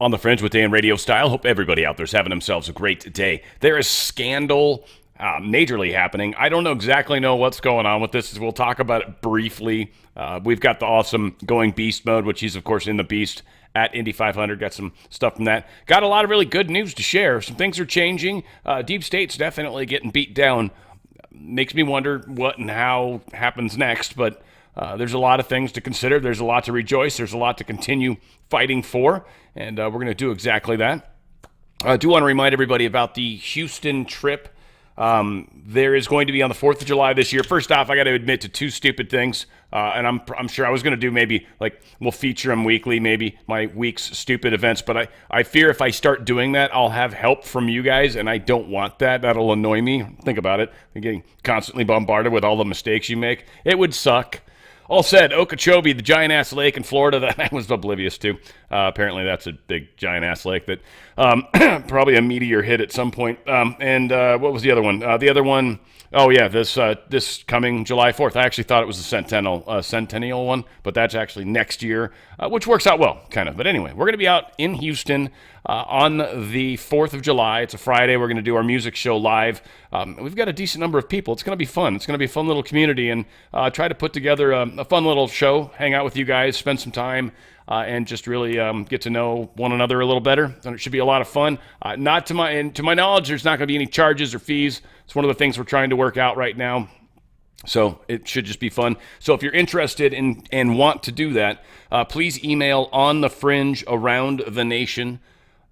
On the Fringe with Dan Radio Style. Hope everybody out there's having themselves a great day. There is scandal majorly happening. I don't exactly know what's going on with this. We'll talk about it briefly. We've got the awesome Going Beast mode, which he's, of course, in the Beast at Indy 500. Got some stuff from that. Got a lot of really good news to share. Some things are changing. Deep State's definitely getting beat down. Makes me wonder what and how happens next, but there's a lot of things to consider. There's a lot to rejoice. There's a lot to continue fighting for, and we're going to do exactly that. I do want to remind everybody about the Houston trip. There is going to be on the 4th of July this year. First off, I got to admit to two stupid things, and I'm sure I was going to do maybe, like, we'll feature them weekly, maybe my week's stupid events, but I fear if I start doing that, I'll have help from you guys, and I don't want that. That'll annoy me. Think about it. I'm getting constantly bombarded with all the mistakes you make. It would suck. All said, Okeechobee, the giant-ass lake in Florida that I was oblivious to. Apparently that's a big giant-ass lake that probably a meteor hit at some point. And what was the other one? The other one, oh yeah, this coming July 4th. I actually thought it was a centennial one, but that's actually next year, which works out well, kind of. But anyway, we're going to be out in Houston on the 4th of July. It's a Friday. We're going to do our music show live. We've got a decent number of people. It's going to be fun. It's going to be a fun little community, and try to put together a fun little show, hang out with you guys, spend some time, and just really get to know one another a little better. And it should be a lot of fun. Not to my knowledge, there's not going to be any charges or fees. It's one of the things we're trying to work out right now. So it should just be fun. So if you're interested in and want to do that, please email on the fringe around the nation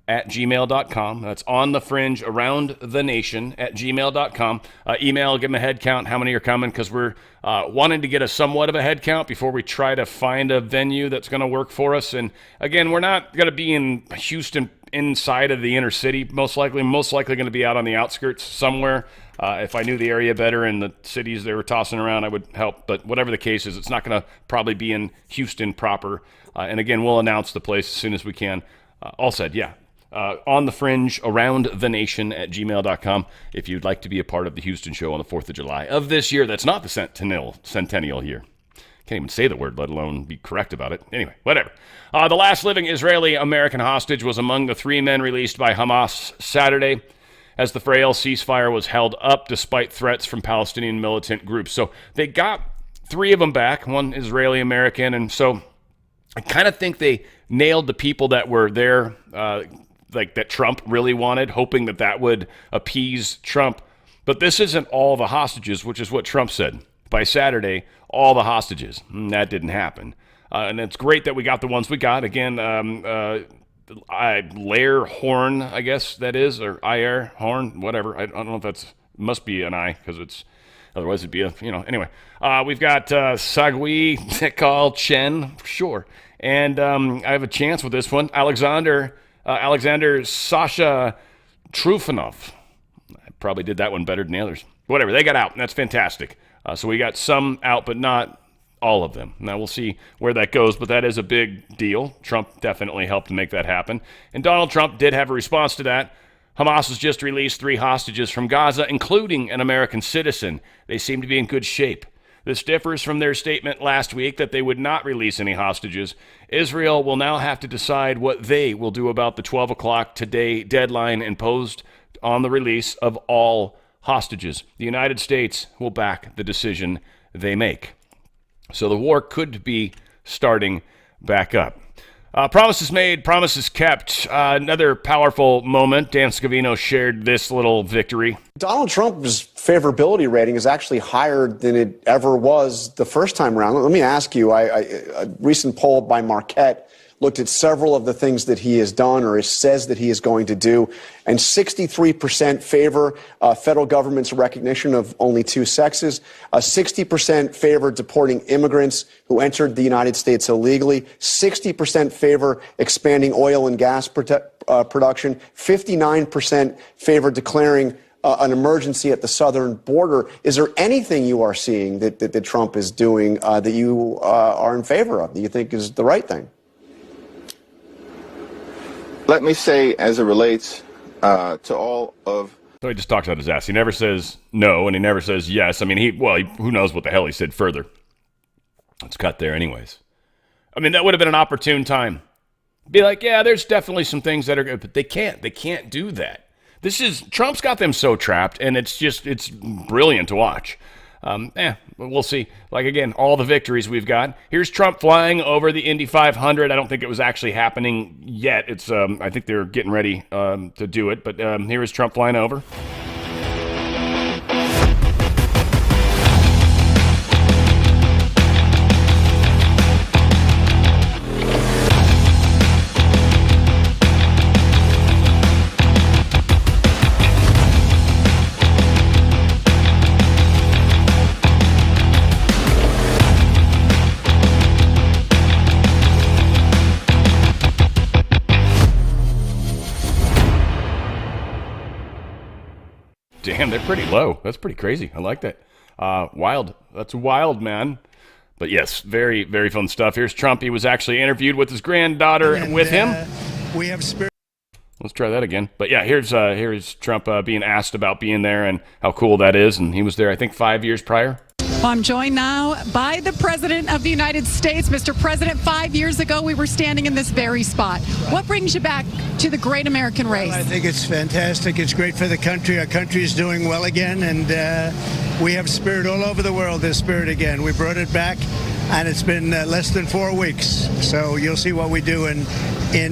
at gmail.com. That's on the fringe around the nation at gmail.com. Email, give them a head count, how many are coming, because we're wanting to get a somewhat of a head count before we try to find a venue that's going to work for us. And again, we're not going to be in Houston inside of the inner city, most likely going to be out on the outskirts somewhere. If I knew the area better and the cities they were tossing around, I would help. But whatever the case is, it's not going to probably be in Houston proper. And again, we'll announce the place as soon as we can. All said, yeah. On the fringe around the nation at gmail.com if you'd like to be a part of the Houston show on the 4th of July of this year. That's not the centennial year. Can't even say the word, let alone be correct about it. Anyway, whatever. The last living Israeli-American hostage was among the 3 men released by Hamas Saturday as the frail ceasefire was held up despite threats from Palestinian militant groups. So they got 3 of them back, one Israeli-American, and so I kind of think they nailed the people that were there, like that Trump really wanted, hoping that would appease Trump. But this isn't all the hostages, which is what Trump said. By Saturday, all the hostages. That didn't happen. And it's great that we got the ones we got. Again, Lair Horn, I guess that is, or IR Horn, whatever. I don't know if that's, must be an I, because it's, otherwise it'd be a, anyway. We've got Sagui Tekal Chen, sure. And I have a chance with this one. Alexander Sasha Trufanov. I probably did that one better than the others. Whatever, they got out, and that's fantastic. So we got some out, but not all of them. Now we'll see where that goes, but that is a big deal. Trump definitely helped to make that happen. And Donald Trump did have a response to that. Hamas has just released 3 hostages from Gaza, including an American citizen. They seem to be in good shape. This differs from their statement last week that they would not release any hostages. Israel will now have to decide what they will do about the 12 o'clock today deadline imposed on the release of all hostages. The United States will back the decision they make. So the war could be starting back up. Promises made, promises kept. Another powerful moment. Dan Scavino shared this little victory. Donald Trump's favorability rating is actually higher than it ever was the first time around. Let me ask you, a recent poll by Marquette looked at several of the things that he has done or says that he is going to do, and 63% favor federal government's recognition of only 2 sexes. 60% favor deporting immigrants who entered the United States illegally. 60% favor expanding oil and gas production. 59% favor declaring an emergency at the southern border. Is there anything you are seeing that Trump is doing that you are in favor of, that you think is the right thing? Let me say, as it relates to all of... So he just talks out his ass. He never says no, and he never says yes. I mean, who knows what the hell he said further. It's cut there anyways. I mean, that would have been an opportune time Be like, yeah, there's definitely some things that are good, but they can't do that. Trump's got them so trapped, and it's brilliant to watch. We'll see. Like, again, all the victories we've got. Here's Trump flying over the Indy 500. I don't think it was actually happening yet. I think they're getting ready to do it, but here is Trump flying over. Damn, they're pretty low. That's pretty crazy. I like that. Wild. That's wild, man. But yes, very, very fun stuff. Here's Trump. He was actually interviewed with his granddaughter with him. We have spirit. Let's try that again. But yeah, here's Trump being asked about being there and how cool that is. And he was there, I think, 5 years prior. Well, I'm joined now by the President of the United States. Mr. President, 5 years ago, we were standing in this very spot. What brings you back to the great American race? I think it's fantastic. It's great for the country. Our country is doing well again, and we have spirit all over the world. There's spirit again. We brought it back, and it's been less than 4 weeks. So you'll see what we do in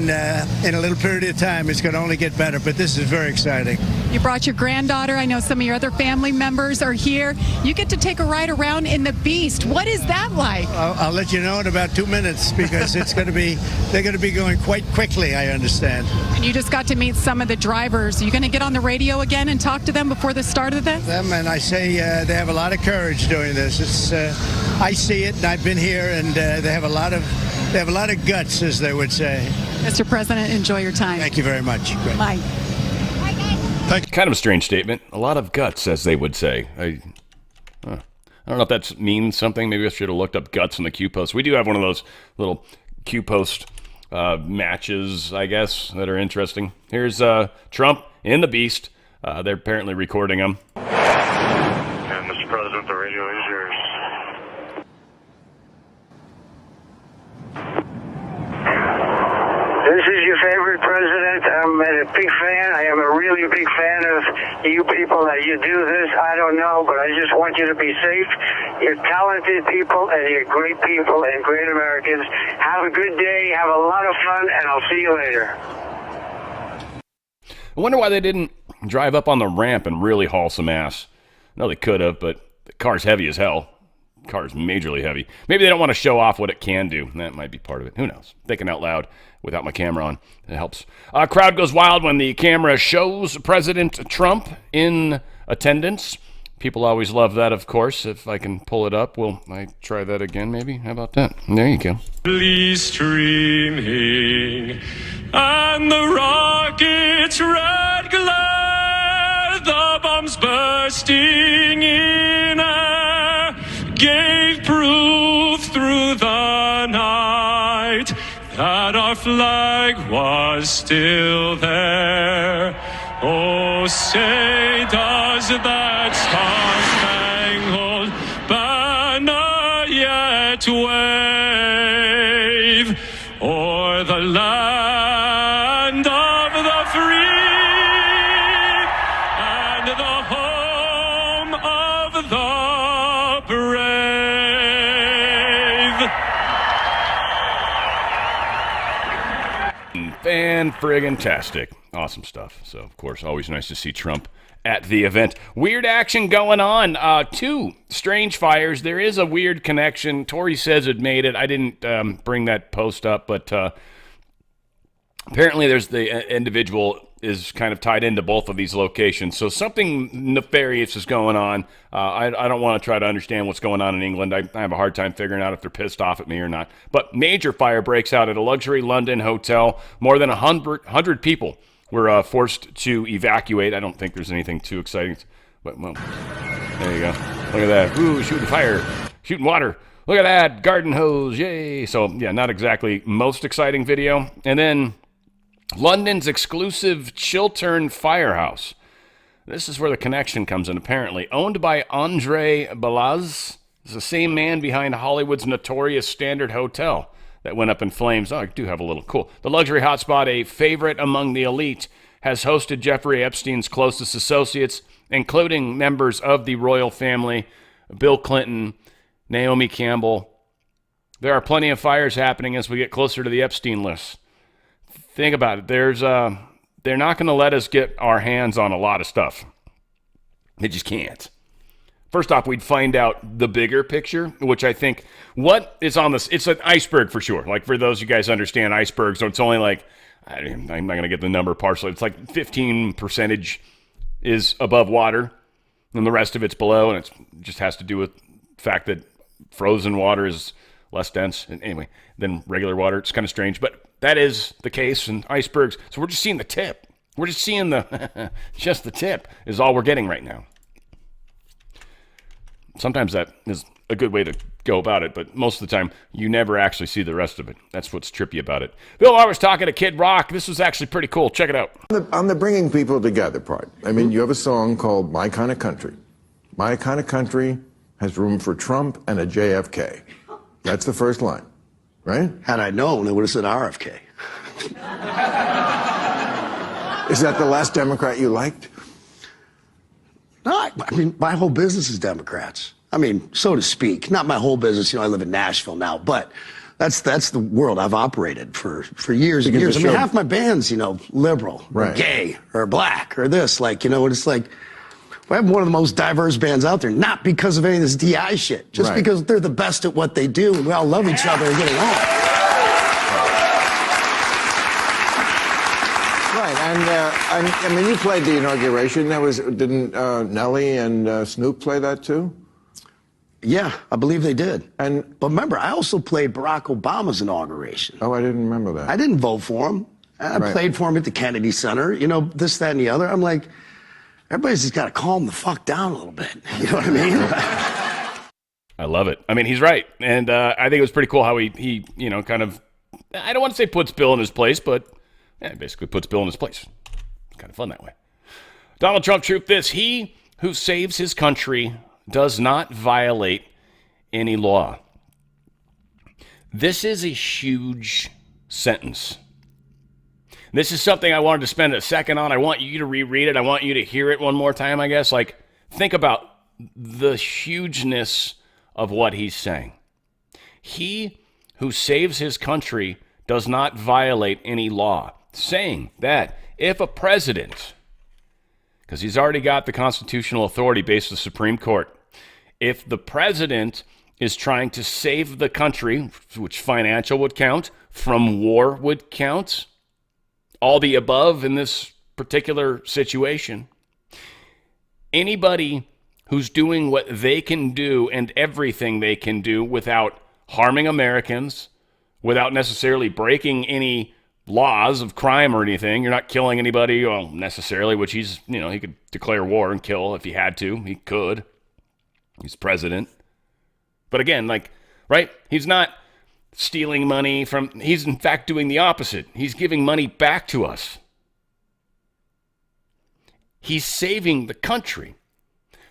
a little period of time. It's going to only get better, but this is very exciting. You brought your granddaughter. I know some of your other family members are here. You get to take a ride around in the Beast. What is that like? I'll let you know in about 2 minutes because they're going to be going quite quickly, I understand. And you just got to meet some of the drivers. Are you going to get on the radio again and talk to them before the start of this? And I say they have a lot of courage doing this. I see it, and I've been here, and they have a lot of guts, as they would say. Mr. President, enjoy your time. Thank you very much. Great. Bye. Kind of a strange statement. A lot of guts, as they would say. I don't know if that means something. Maybe I should have looked up guts in the Q post. We do have one of those little Q post matches, I guess, that are interesting. Here's Trump in the Beast. They're apparently recording him. And Mr. President, the radio is yours. This is your favorite president. I'm a big fan. I am a really big fan of you people that you do this. I don't know, but I just want you to be safe. You're talented people, and you're great people and great Americans. Have a good day. Have a lot of fun, and I'll see you later. I wonder why they didn't drive up on the ramp and really haul some ass. No, they could have, but the car's heavy as hell. The car's majorly heavy. Maybe they don't want to show off what it can do. That might be part of it. Who knows? Thinking out loud without my camera on. It helps. Crowd goes wild when the camera shows President Trump in attendance. People always love that, of course. If I can pull it up, will I try that again, maybe? How about that? There you go. Streaming and the rocket's red glare, the bombs bursting in air gave proof through the night that our flag was still there. Oh, say does that star-spangled banner yet wave o'er the land of the free and the home of the brave? Fan-friggin-tastic. Awesome stuff. So, of course, always nice to see Trump at the event. Weird action going on. Two strange fires. There is a weird connection. Tori says it made it. I didn't bring that post up, but apparently there's the individual is kind of tied into both of these locations. So something nefarious is going on. I don't want to try to understand what's going on in England. I have a hard time figuring out if they're pissed off at me or not. But major fire breaks out at a luxury London hotel. More than 100 people were forced to evacuate. I don't think there's anything too exciting. But, well, there you go. Look at that. Ooh, shooting fire. Shooting water. Look at that. Garden hose. Yay. So, yeah, not exactly most exciting video. And then London's exclusive Chiltern Firehouse. This is where the connection comes in, apparently. Owned by Andre Balaz. It's the same man behind Hollywood's notorious Standard Hotel. that went up in flames. Oh, I do have a little. Cool. The luxury hotspot, a favorite among the elite, has hosted Jeffrey Epstein's closest associates, including members of the royal family, Bill Clinton, Naomi Campbell. There are plenty of fires happening as we get closer to the Epstein list. Think about it. They're not going to let us get our hands on a lot of stuff. They just can't. First off, we'd find out the bigger picture, which I think what is on this, it's an iceberg for sure. Like for those of you guys understand icebergs, so it's only like, I'm not going to get the number partially. It's like 15% is above water and the rest of it's below. And it just has to do with the fact that frozen water is less dense than regular water. It's kind of strange, but that is the case in icebergs. So we're just seeing the tip. We're just seeing just the tip is all we're getting right now. Sometimes that is a good way to go about it, but most of the time, you never actually see the rest of it. That's what's trippy about it. Bill Maher was talking to Kid Rock. This was actually pretty cool. Check it out. On the bringing people together part, I mean, you have a song called My Kind of Country. My kind of country has room for Trump and a JFK. That's the first line, right? Had I known, I would have said RFK. Is that the last Democrat you liked? No, I mean, my whole business is Democrats. I mean, so to speak. Not my whole business. You know, I live in Nashville now, but that's the world I've operated for years and years. I mean, half my band's, you know, liberal, or gay, or black, or this. Like, you know, it's like, we have one of the most diverse bands out there, not because of any of this DI shit, just because they're the best at what they do, and we all love each other and get along. And I mean, you played the inauguration. Didn't Nelly and Snoop play that too? Yeah, I believe they did. But remember, I also played Barack Obama's inauguration. Oh, I didn't remember that. I didn't vote for him. I played for him at the Kennedy Center. You know, this, that, and the other. I'm like, everybody's just got to calm the fuck down a little bit. You know what I mean? I love it. I mean, he's right. And I think it was pretty cool how he you know, kind of, I don't want to say puts Bill in his place, but basically puts Bill in his place. It's kind of fun that way. Donald Trump, truth this, he who saves his country does not violate any law. This is a huge sentence. This is something I wanted to spend a second on. I want you to reread it. I want you to hear it one more time, I guess. Like, think about the hugeness of what he's saying. He who saves his country does not violate any law. Saying that if a president, because he's already got the constitutional authority based on the Supreme Court, if the president is trying to save the country, which financial would count, from war would count, all the above in this particular situation, anybody who's doing what they can do and everything they can do without harming Americans, without necessarily breaking any laws of crime or anything. You're not killing anybody, well, necessarily, which he's, you know, he could declare war and kill if he had to. He could. He's president. But again, like, right? He's not stealing money from, he's in fact doing the opposite. He's giving money back to us. He's saving the country.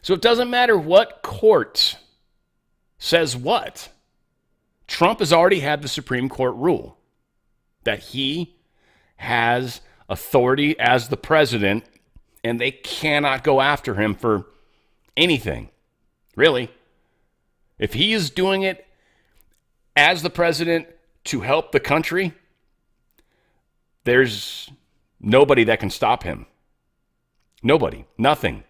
So it doesn't matter what court says what. Trump has already had the Supreme Court rule that he has authority as the president and they cannot go after him for anything. Really. If he is doing it as the president to help the country, there's nobody that can stop him. Nobody. Nothing.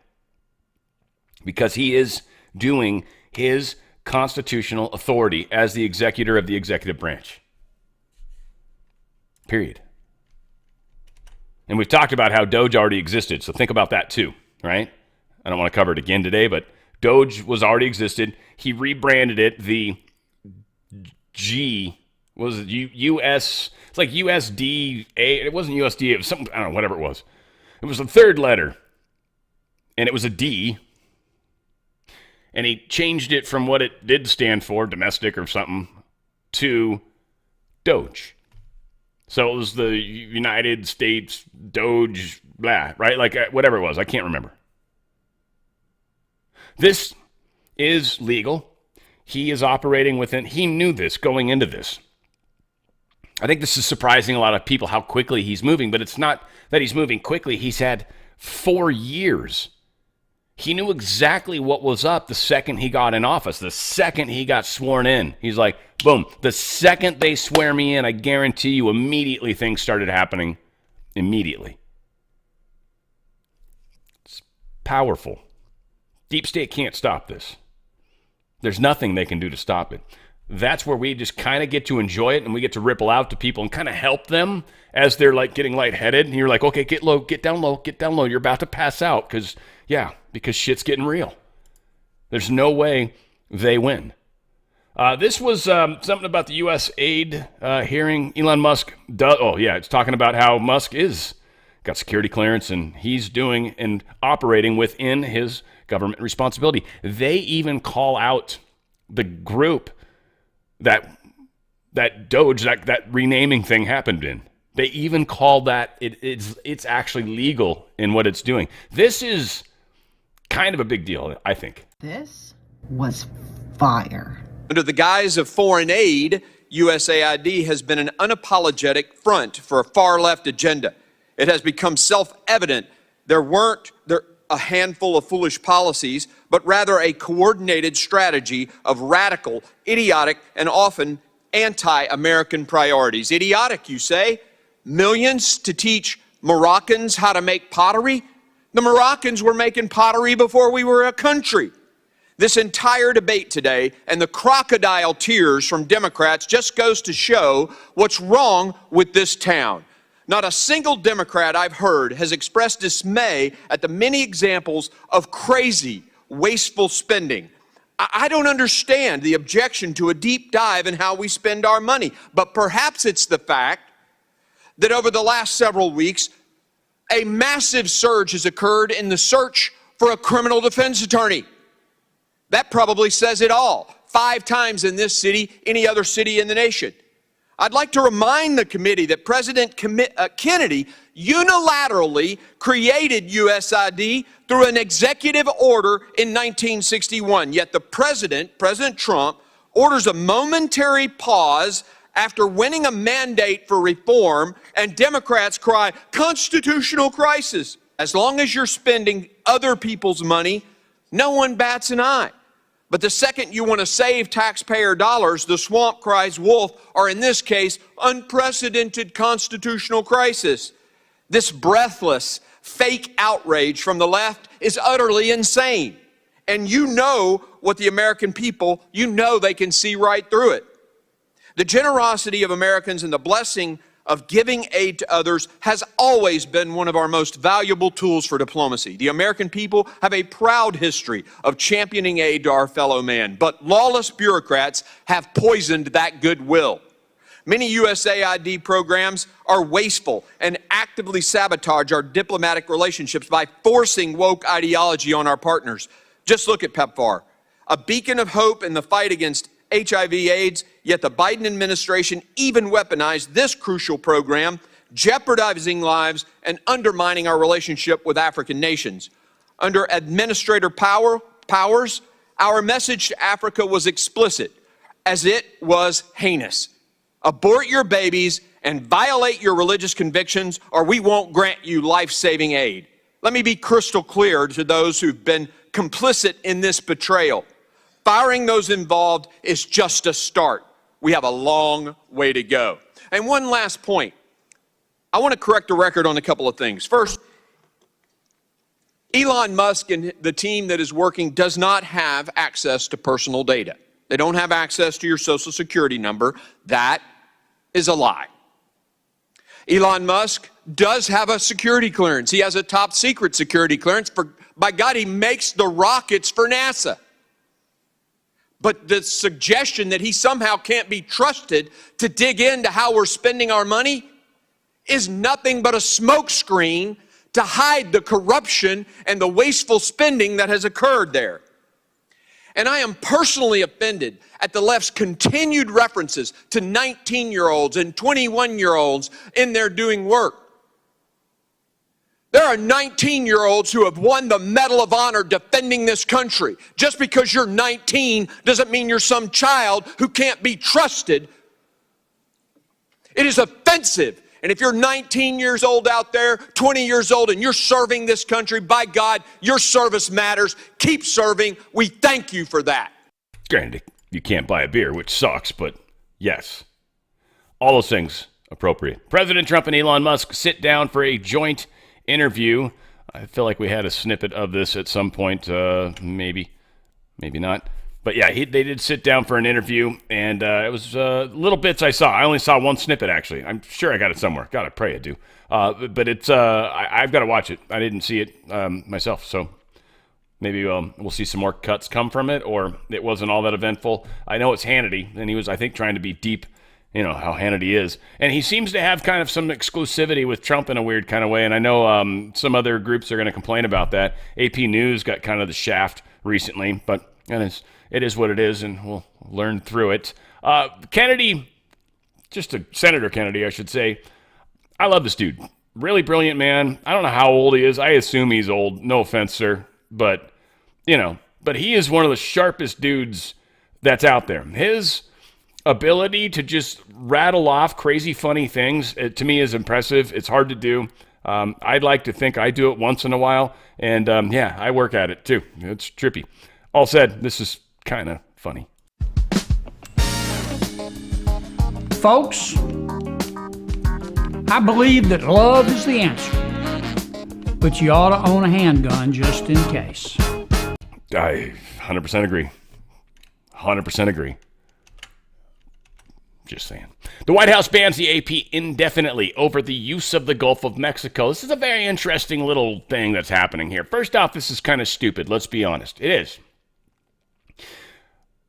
Because he is doing his constitutional authority as the executor of the executive branch. Period. And we've talked about how DOGE already existed, so think about that too, right? I don't want to cover it again today, but DOGE was already existed. He rebranded it the US, it's like USDA, it wasn't USDA, it was something, I don't know, whatever it was. It was the third letter, and it was a D, and he changed it from what it did stand for, domestic or something, to DOGE. So it was the United States DOGE, blah, right? Like whatever it was, I can't remember. This is legal. He is operating within, he knew this going into this. I think this is surprising a lot of people how quickly he's moving, but it's not that he's moving quickly. He's had 4 years. He knew exactly what was up the second he got in office, the second he got sworn in. He's like, boom, the second they swear me in, I guarantee you immediately things started happening immediately. It's powerful. Deep state can't stop this. There's nothing they can do to stop it. That's where we just kind of get to enjoy it, and we get to ripple out to people and kind of help them as they're like getting lightheaded. And you're like, okay, get low, get down low, get down low. You're about to pass out because shit's getting real. There's no way they win. This was something about the USAID hearing. Elon Musk it's talking about how Musk got security clearance and he's doing and operating within his government responsibility. They even call out the group that DOGE, that renaming thing happened in. They even call that it's actually legal in what it's doing. This is kind of a big deal, I think. This was fire. Under the guise of foreign aid, USAID has been an unapologetic front for a far-left agenda. It has become self-evident there weren't a handful of foolish policies, but rather a coordinated strategy of radical, idiotic, and often anti-American priorities. Idiotic, you say? Millions to teach Moroccans how to make pottery? The Moroccans were making pottery before we were a country. This entire debate today and the crocodile tears from Democrats just goes to show what's wrong with this town. Not a single Democrat I've heard has expressed dismay at the many examples of crazy, wasteful spending. I don't understand the objection to a deep dive in how we spend our money, but perhaps it's the fact that over the last several weeks, a massive surge has occurred in the search for a criminal defense attorney. That probably says it all. 5 times in this city, any other city in the nation. I'd like to remind the committee that President Kennedy unilaterally created USAID through an executive order in 1961. Yet the President Trump, orders a momentary pause after winning a mandate for reform, and Democrats cry, constitutional crisis. As long as you're spending other people's money, no one bats an eye. But the second you want to save taxpayer dollars, the swamp cries wolf, or in this case, unprecedented constitutional crisis. This breathless, fake outrage from the left is utterly insane. And you know what the American people, they can see right through it. The generosity of Americans and the blessing of giving aid to others has always been one of our most valuable tools for diplomacy. The American people have a proud history of championing aid to our fellow man, but lawless bureaucrats have poisoned that goodwill. Many USAID programs are wasteful and actively sabotage our diplomatic relationships by forcing woke ideology on our partners. Just look at PEPFAR, a beacon of hope in the fight against HIV/AIDS, yet the Biden administration even weaponized this crucial program, jeopardizing lives and undermining our relationship with African nations. Under Administrator Powers, our message to Africa was explicit, as it was heinous. Abort your babies and violate your religious convictions, or we won't grant you life-saving aid. Let me be crystal clear to those who've been complicit in this betrayal. Firing those involved is just a start. We have a long way to go. And one last point. I want to correct the record on a couple of things. First, Elon Musk and the team that is working does not have access to personal data. They don't have access to your Social Security number. That is a lie. Elon Musk does have a security clearance. He has a top secret security clearance. By God, he makes the rockets for NASA. But the suggestion that he somehow can't be trusted to dig into how we're spending our money is nothing but a smokescreen to hide the corruption and the wasteful spending that has occurred there. And I am personally offended at the left's continued references to 19-year-olds and 21-year-olds in their doing work. There are 19-year-olds who have won the Medal of Honor defending this country. Just because you're 19 doesn't mean you're some child who can't be trusted. It is offensive. And if you're 19 years old out there, 20 years old, and you're serving this country, by God, your service matters. Keep serving. We thank you for that. Granted, you can't buy a beer, which sucks, but yes. All those things appropriate. President Trump and Elon Musk sit down for a joint interview. I feel like we had a snippet of this at some point, maybe not. But yeah, they did sit down for an interview, and it was little bits I saw. I only saw one snippet, actually. I'm sure I got it somewhere. God, I pray I do. But it's I've got to watch it. I didn't see it myself, so maybe we'll see some more cuts come from it, or it wasn't all that eventful. I know it's Hannity, and he was, I think, trying to be deep. You know how Hannity is. And he seems to have kind of some exclusivity with Trump in a weird kind of way. And I know some other groups are going to complain about that. AP News got kind of the shaft recently, but it is what it is, and we'll learn through it. Kennedy, Senator Kennedy, I should say. I love this dude. Really brilliant man. I don't know how old he is. I assume he's old. No offense, sir. But he is one of the sharpest dudes that's out there. His ability to just rattle off crazy funny things, to me, is impressive. It's hard to do. I'd like to think I do it once in a while, and I work at it too. It's trippy. All said, this is kind of funny. Folks, I believe that love is the answer, but you ought to own a handgun just in case. I 100% agree. 100% agree. Just saying. The White House bans the AP indefinitely over the use of the Gulf of Mexico. This is a very interesting little thing that's happening here. First off, this is kind of stupid. Let's be honest. It is.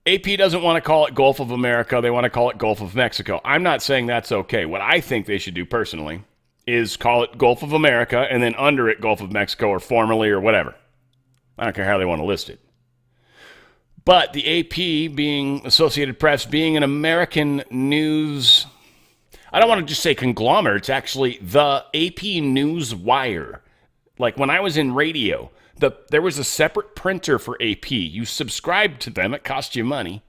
AP doesn't want to call it Gulf of America. They want to call it Gulf of Mexico. I'm not saying that's okay. What I think they should do personally is call it Gulf of America and then under it Gulf of Mexico, or formerly, or whatever. I don't care how they want to list it. But the AP, being Associated Press, being an American news, I don't want to just say conglomerate, it's actually the AP News Wire. Like when I was in radio, there was a separate printer for AP. You subscribed to them, it cost you money,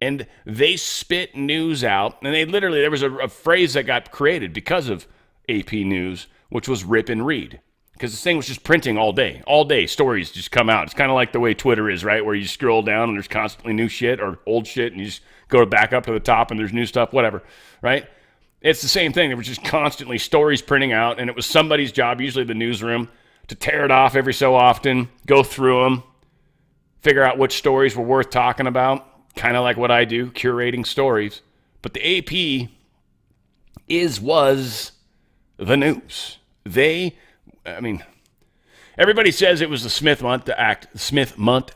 and they spit news out. And there was a phrase that got created because of AP News, which was rip and read. Because this thing was just printing all day. All day, stories just come out. It's kind of like the way Twitter is, right? Where you scroll down and there's constantly new shit or old shit, and you just go back up to the top and there's new stuff, whatever, right? It's the same thing. There was just constantly stories printing out, and it was somebody's job, usually the newsroom, to tear it off every so often, go through them, figure out which stories were worth talking about, kind of like what I do, curating stories. But the AP was the news. Everybody says it was the Smith Month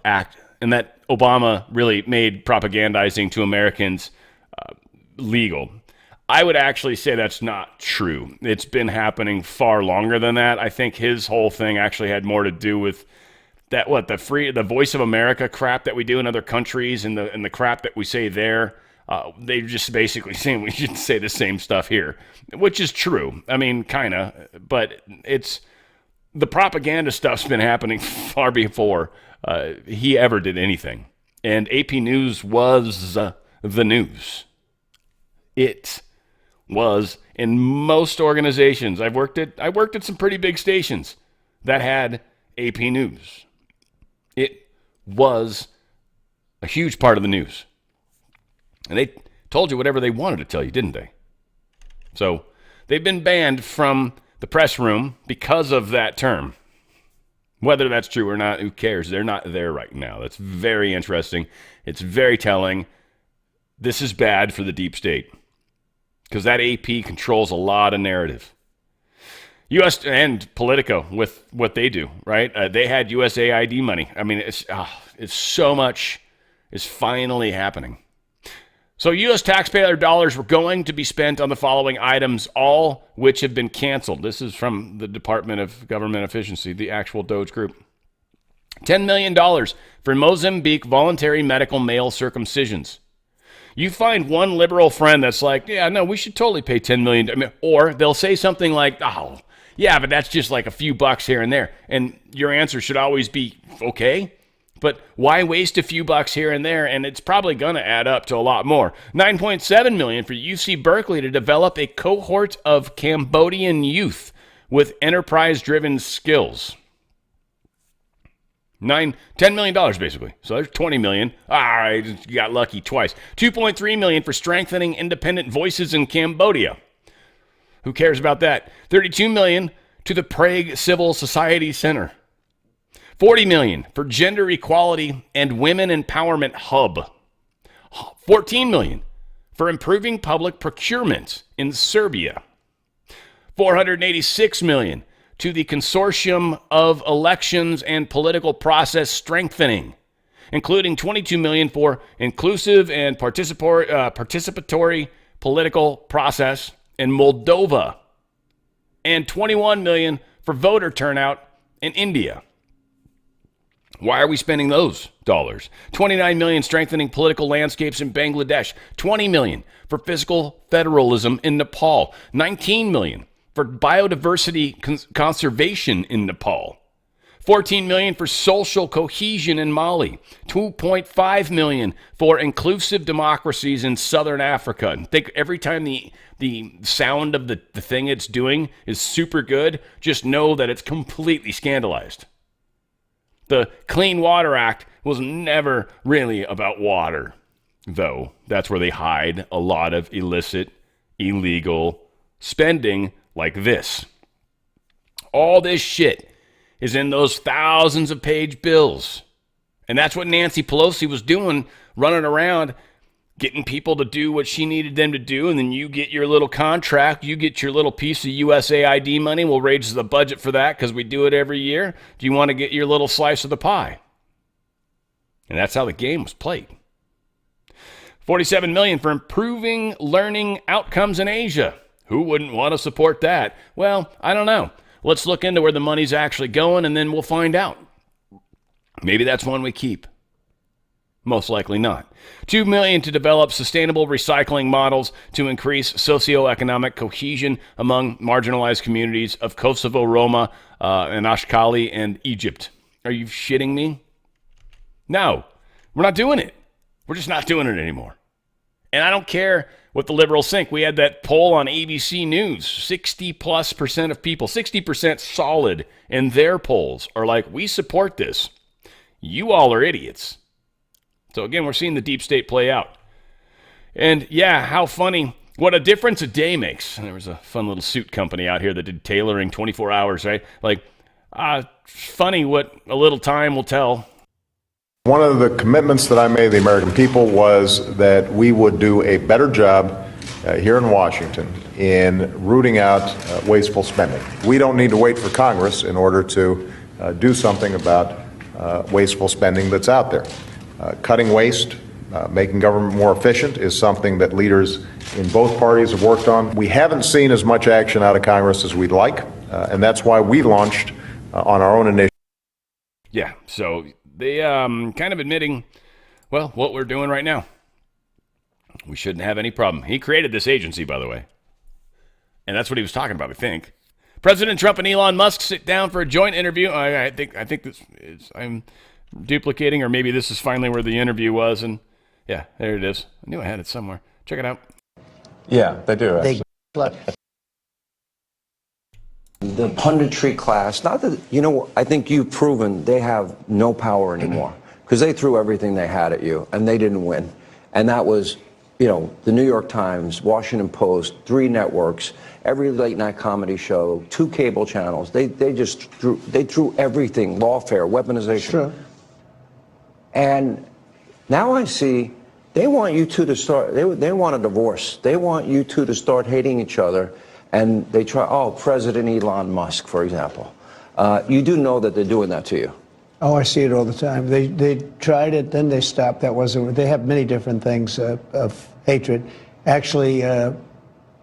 Act, and that Obama really made propagandizing to Americans legal. I would actually say that's not true. It's been happening far longer than that. I think his whole thing actually had more to do with that, the Voice of America crap that we do in other countries, and the crap that we say there. They're just basically saying we should say the same stuff here, which is true. I mean, kind of, but the propaganda stuff's been happening far before he ever did anything. And AP News was the news. It was in most organizations. I worked at some pretty big stations that had AP News. It was a huge part of the news. And they told you whatever they wanted to tell you, didn't they? So they've been banned from the press room because of that term. Whether that's true or not, who cares? They're not there right now. That's very interesting. It's very telling. This is bad for the deep state because that AP controls a lot of narrative. U.S. and Politico with what they do, right? They had USAID money. I mean, it's so much is finally happening. So U.S. taxpayer dollars were going to be spent on the following items, all which have been canceled. This is from the Department of Government Efficiency, the actual DOGE group. $10 million for Mozambique voluntary medical male circumcisions. You find one liberal friend that's like, yeah, no, we should totally pay $10 million. Or they'll say something like, oh, yeah, but that's just like a few bucks here and there. And your answer should always be, okay, But why waste a few bucks here and there? And it's probably going to add up to a lot more. $9.7 million for UC Berkeley to develop a cohort of Cambodian youth with enterprise-driven skills. $10 million basically. So there's $20 million. You got lucky twice. $2.3 million for strengthening independent voices in Cambodia. Who cares about that? $32 million to the Prague Civil Society Center. $40 million for Gender Equality and Women Empowerment Hub. $14 million for improving public procurement in Serbia. $486 million to the Consortium of Elections and Political Process Strengthening, including $22 million for inclusive and participatory political process in Moldova, and $21 million for voter turnout in India. Why are we spending those dollars? $29 million strengthening political landscapes in Bangladesh. $20 million for fiscal federalism in Nepal. $19 million for biodiversity conservation in Nepal. $14 million for social cohesion in Mali. $2.5 million for inclusive democracies in Southern Africa. And think every time the sound of the thing it's doing is super good, just know that it's completely scandalized. The Clean Water Act was never really about water, though. That's where they hide a lot of illicit, illegal spending like this. All this shit is in those thousands of page bills. And that's what Nancy Pelosi was doing, running around, getting people to do what she needed them to do, and then you get your little contract, you get your little piece of USAID money, we'll raise the budget for that because we do it every year. Do you want to get your little slice of the pie? And that's how the game was played. $47 million for improving learning outcomes in Asia. Who wouldn't want to support that? Well, I don't know. Let's look into where the money's actually going, and then we'll find out. Maybe that's one we keep. Most likely not. $2 million to develop sustainable recycling models to increase socioeconomic cohesion among marginalized communities of Kosovo, Roma, and Ashkali, and Egypt. Are you shitting me? No, we're not doing it. We're just not doing it anymore. And I don't care what the liberals think. We had that poll on ABC News. 60+% of people, 60% solid in their polls are like, we support this. You all are idiots. So again, we're seeing the deep state play out. And yeah, how funny. What a difference a day makes. And there was a fun little suit company out here that did tailoring 24 hours, right? Like, funny what a little time will tell. One of the commitments that I made to the American people was that we would do a better job here in Washington in rooting out wasteful spending. We don't need to wait for Congress in order to do something about wasteful spending that's out there. Cutting waste, making government more efficient is something that leaders in both parties have worked on. We haven't seen as much action out of Congress as we'd like, and that's why we launched on our own initiative. Yeah, so they kind of admitting, well, what we're doing right now. We shouldn't have any problem. He created this agency, by the way. And that's what he was talking about, I think. President Trump and Elon Musk sit down for a joint interview. I think this is, I'm duplicating, or maybe this is finally where the interview was. And yeah, there it is. I knew I had it somewhere. Check it out. Yeah, they do. Actually. The punditry class, not that, I think you've proven they have no power anymore because they threw everything they had at you and they didn't win. And that was, the New York Times, Washington Post, 3 networks, every late night comedy show, 2 cable channels. They threw everything, lawfare, weaponization. Sure. And now I see they want you two to start, they want a divorce. They want you two to start hating each other. And they try, President Elon Musk, for example. You do know that they're doing that to you. Oh, I see it all the time. They tried it, then they stopped. That wasn't. They have many different things of hatred. Actually,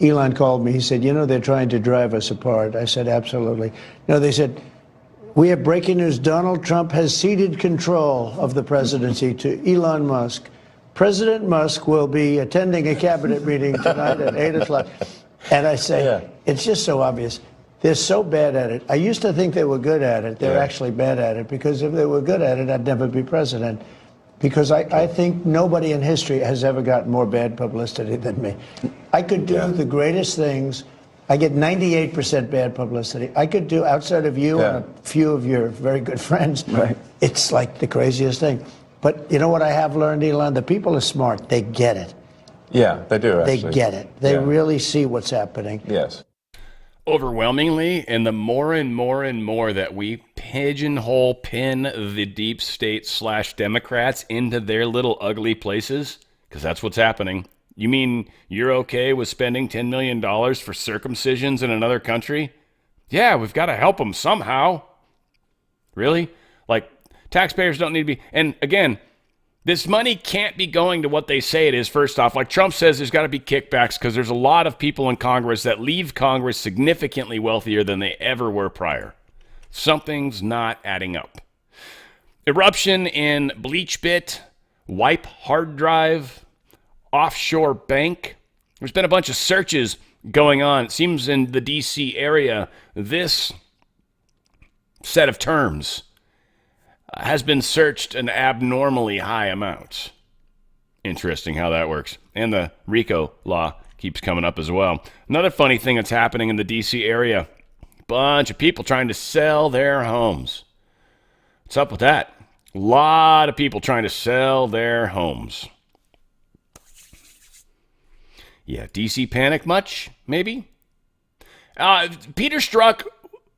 Elon called me. He said, they're trying to drive us apart. I said, absolutely. No, they said, we have breaking news. Donald Trump has ceded control of the presidency to Elon Musk. President Musk will be attending a cabinet meeting tonight at 8 o'clock. And I say, It's just so obvious. They're so bad at it. I used to think they were good at it. They're actually bad at it, because if they were good at it, I'd never be president. Because I think nobody in history has ever gotten more bad publicity than me. I could do the greatest things. I get 98% bad publicity. I could do, outside of you and a few of your very good friends, it's like the craziest thing. But you know what I have learned, Elon? The people are smart. They get it. Yeah, they do, actually. They get it. They really see what's happening. Yes. Overwhelmingly, and the more and more and more that we pigeonhole pin the deep state / Democrats into their little ugly places, because that's what's happening. You mean you're okay with spending $10 million for circumcisions in another country? Yeah, we've got to help them somehow. Really? Like, taxpayers don't need to be... And again, this money can't be going to what they say it is, first off. Like Trump says, there's got to be kickbacks because there's a lot of people in Congress that leave Congress significantly wealthier than they ever were prior. Something's not adding up. Eruption in BleachBit, wipe hard drive, offshore bank. There's been a bunch of searches going on. It seems in the D.C. area, this set of terms has been searched an abnormally high amount. Interesting how that works. And the RICO law keeps coming up as well. Another funny thing that's happening in the D.C. area, bunch of people trying to sell their homes. What's up with that? A lot of people trying to sell their homes. Yeah, D.C. panic much, maybe? Peter Strzok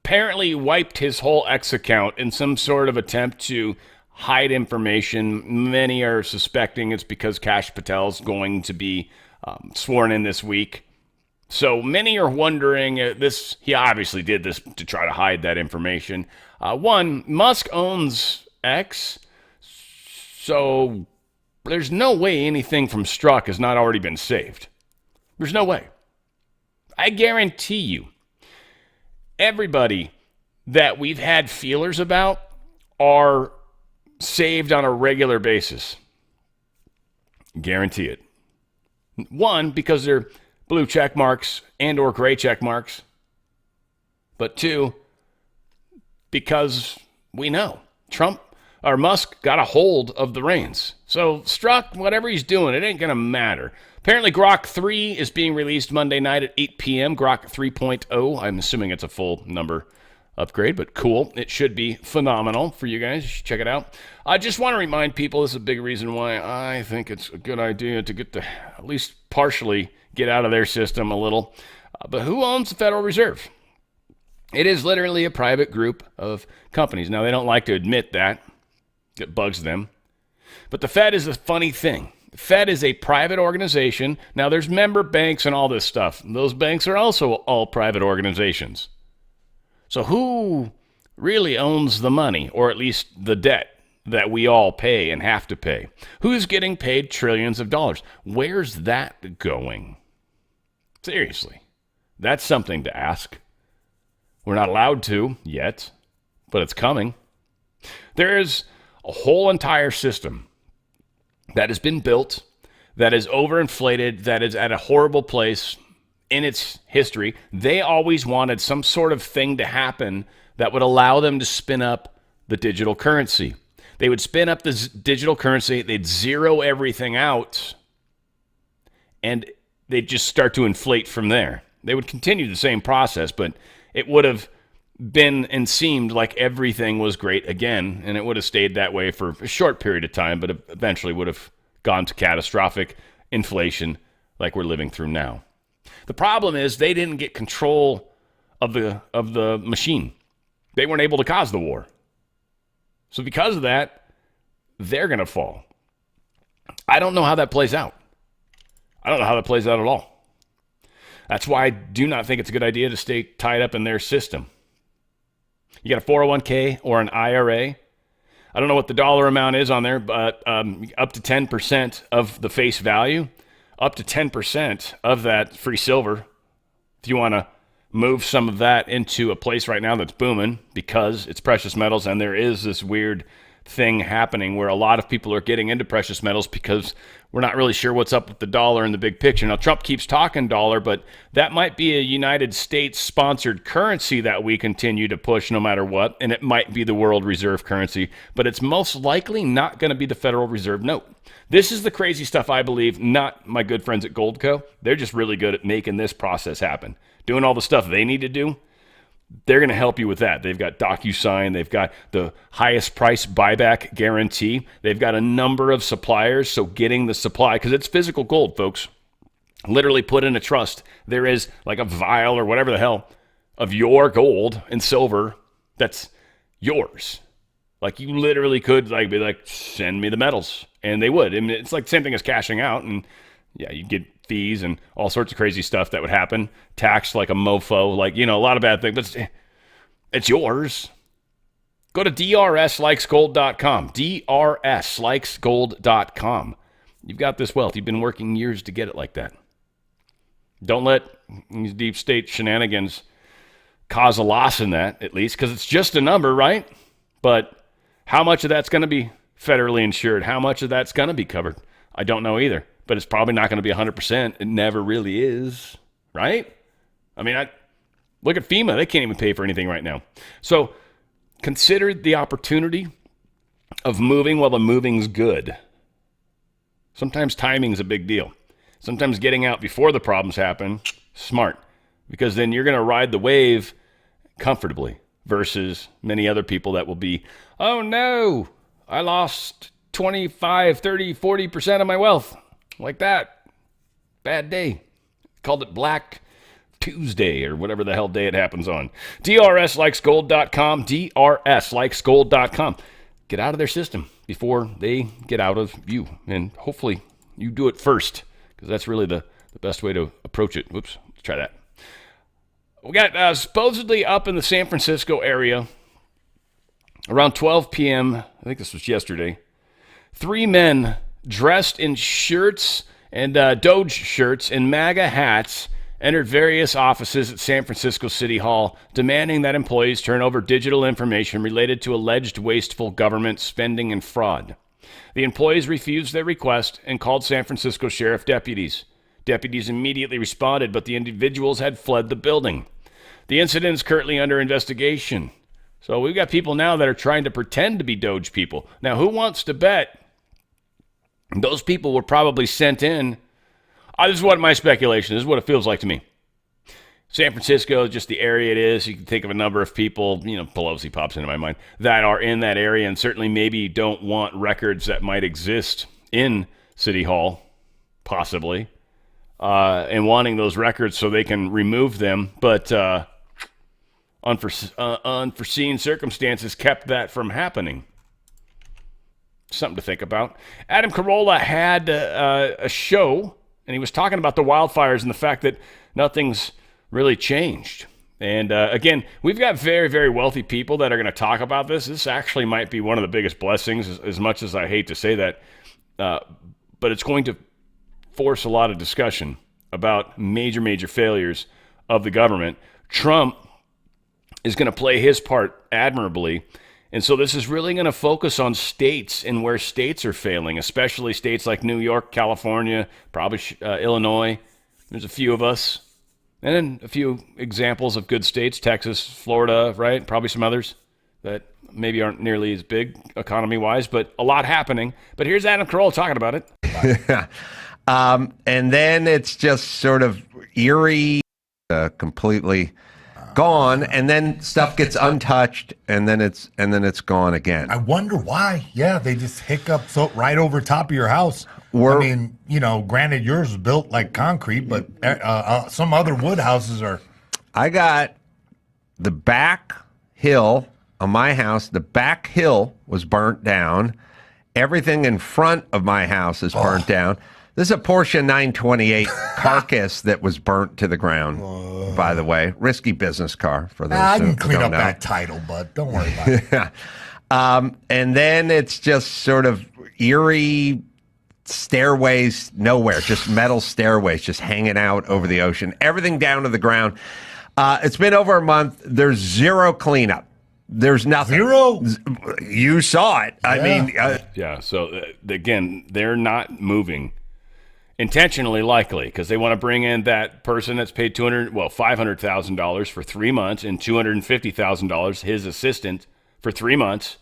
apparently wiped his whole X account in some sort of attempt to hide information. Many are suspecting it's because Kash Patel's going to be sworn in this week. So many are wondering this. He obviously did this to try to hide that information. One, Musk owns X, so there's no way anything from Strzok has not already been saved. There's no way. I guarantee you, everybody that we've had feelers about are saved on a regular basis. Guarantee it. One, because they're blue check marks and or gray check marks. But two, because we know Trump or Musk got a hold of the reins. So Strzok, whatever he's doing, it ain't going to matter. Apparently Grok 3 is being released Monday night at 8 p.m. Grok 3.0. I'm assuming it's a full number upgrade, but cool. It should be phenomenal for you guys. You should check it out. I just want to remind people, this is a big reason why I think it's a good idea to get to at least partially get out of their system a little. But who owns the Federal Reserve? It is literally a private group of companies. Now, they don't like to admit that. It bugs them. But the Fed is a funny thing. The Fed is a private organization. Now, there's member banks and all this stuff. Those banks are also all private organizations. So who really owns the money, or at least the debt that we all pay and have to pay? Who's getting paid trillions of dollars? Where's that going? Seriously, that's something to ask. We're not allowed to yet, but it's coming. There is a whole entire system that has been built, that is overinflated, that is at a horrible place in its history. They always wanted some sort of thing to happen that would allow them to spin up the digital currency. They would spin up the digital currency, they'd zero everything out, and they'd just start to inflate from there. They would continue the same process, but it would have been and seemed like everything was great again, and it would have stayed that way for a short period of time, but eventually would have gone to catastrophic inflation like we're living through now. The problem is they didn't get control of the machine. They weren't able to cause the war. So because of that, they're going to fall. I don't know how that plays out. I don't know how that plays out at all. That's why I do not think it's a good idea to stay tied up in their system. You got a 401k or an IRA. I don't know what the dollar amount is on there, but up to 10% of the face value, up to 10% of that free silver. If you want to move some of that into a place right now that's booming because it's precious metals and there is this weird thing happening where a lot of people are getting into precious metals because we're not really sure what's up with the dollar in the big picture. Now, Trump keeps talking dollar, but that might be a United States-sponsored currency that we continue to push no matter what, and it might be the world reserve currency, but it's most likely not going to be the Federal Reserve note. This is the crazy stuff, I believe, not my good friends at Goldco. They're just really good at making this process happen. Doing all the stuff they need to do, they're going to help you with that. They've got DocuSign. They've got the highest price buyback guarantee. They've got a number of suppliers, so getting the supply, because it's physical gold, folks. Literally put in a trust. There is like a vial or whatever the hell of your gold and silver that's yours. Like you literally could like be like, send me the metals. And they would. I mean, it's like the same thing as cashing out. And yeah, you get fees and all sorts of crazy stuff that would happen. Taxed like a mofo, like, a lot of bad things. But it's yours. Go to drslikesgold.com. drslikesgold.com. You've got this wealth. You've been working years to get it like that. Don't let these deep state shenanigans cause a loss in that, at least, because it's just a number, right? But how much of that's going to be federally insured? How much of that's going to be covered? I don't know either. But it's probably not going to be 100%. It never really is, right? I mean, look at FEMA. They can't even pay for anything right now. So consider the opportunity of moving while the moving's good. Sometimes timing's a big deal. Sometimes getting out before the problems happen, smart. Because then you're going to ride the wave comfortably versus many other people that will be, oh no, I lost 25, 30, 40% of my wealth. Like that. Bad day. Called it Black Tuesday or whatever the hell day it happens on. DRSlikesgold.com. DRSlikesgold.com. Get out of their system before they get out of you. And hopefully you do it first because that's really the best way to approach it. Whoops. Let's try that. We got supposedly up in the San Francisco area around 12 p.m. I think this was yesterday. 3 men dressed in shirts and DOGE shirts and MAGA hats entered various offices at San Francisco City Hall, demanding that employees turn over digital information related to alleged wasteful government spending and fraud. The employees refused their request and called San Francisco sheriff deputies. Deputies immediately responded, but the individuals had fled the building. The incident is currently under investigation. So we've got people now that are trying to pretend to be DOGE people. Now, who wants to bet those people were probably sent in? This is what my speculation is, what it feels like to me. San Francisco, just the area it is. You can think of a number of people, Pelosi pops into my mind, that are in that area and certainly maybe don't want records that might exist in City Hall, possibly, and wanting those records so they can remove them. But unforeseen circumstances kept that from happening. Something to think about. Adam Carolla had a show, and he was talking about the wildfires and the fact that nothing's really changed. And again, we've got very, very wealthy people that are going to talk about this. This actually might be one of the biggest blessings, as much as I hate to say that. But it's going to force a lot of discussion about major, major failures of the government. Trump is going to play his part admirably. And so this is really going to focus on states and where states are failing, especially states like New York, California, probably Illinois. There's a few of us. And then a few examples of good states, Texas, Florida, right? Probably some others that maybe aren't nearly as big economy-wise, but a lot happening. But here's Adam Carolla talking about it. And then it's just sort of eerie, completely gone, and then stuff gets untouched, and then it's gone again. I wonder why. Yeah, they just hiccup right over top of your house. Granted, yours is built like concrete, but some other wood houses are. I got the back hill of my house. The back hill was burnt down. Everything in front of my house is burnt down. This is a Porsche 928 carcass that was burnt to the ground, by the way. Risky business car for those I who can clean don't up know. that title, but don't worry about it. And then it's just sort of eerie stairways nowhere, just metal stairways just hanging out over the ocean. Everything down to the ground. It's been over a month. There's zero cleanup. There's nothing. Zero? You saw it. I mean, yeah. So again, they're not moving intentionally, likely, because they want to bring in that person that's paid $500,000 for 3 months and $250,000, his assistant, for 3 months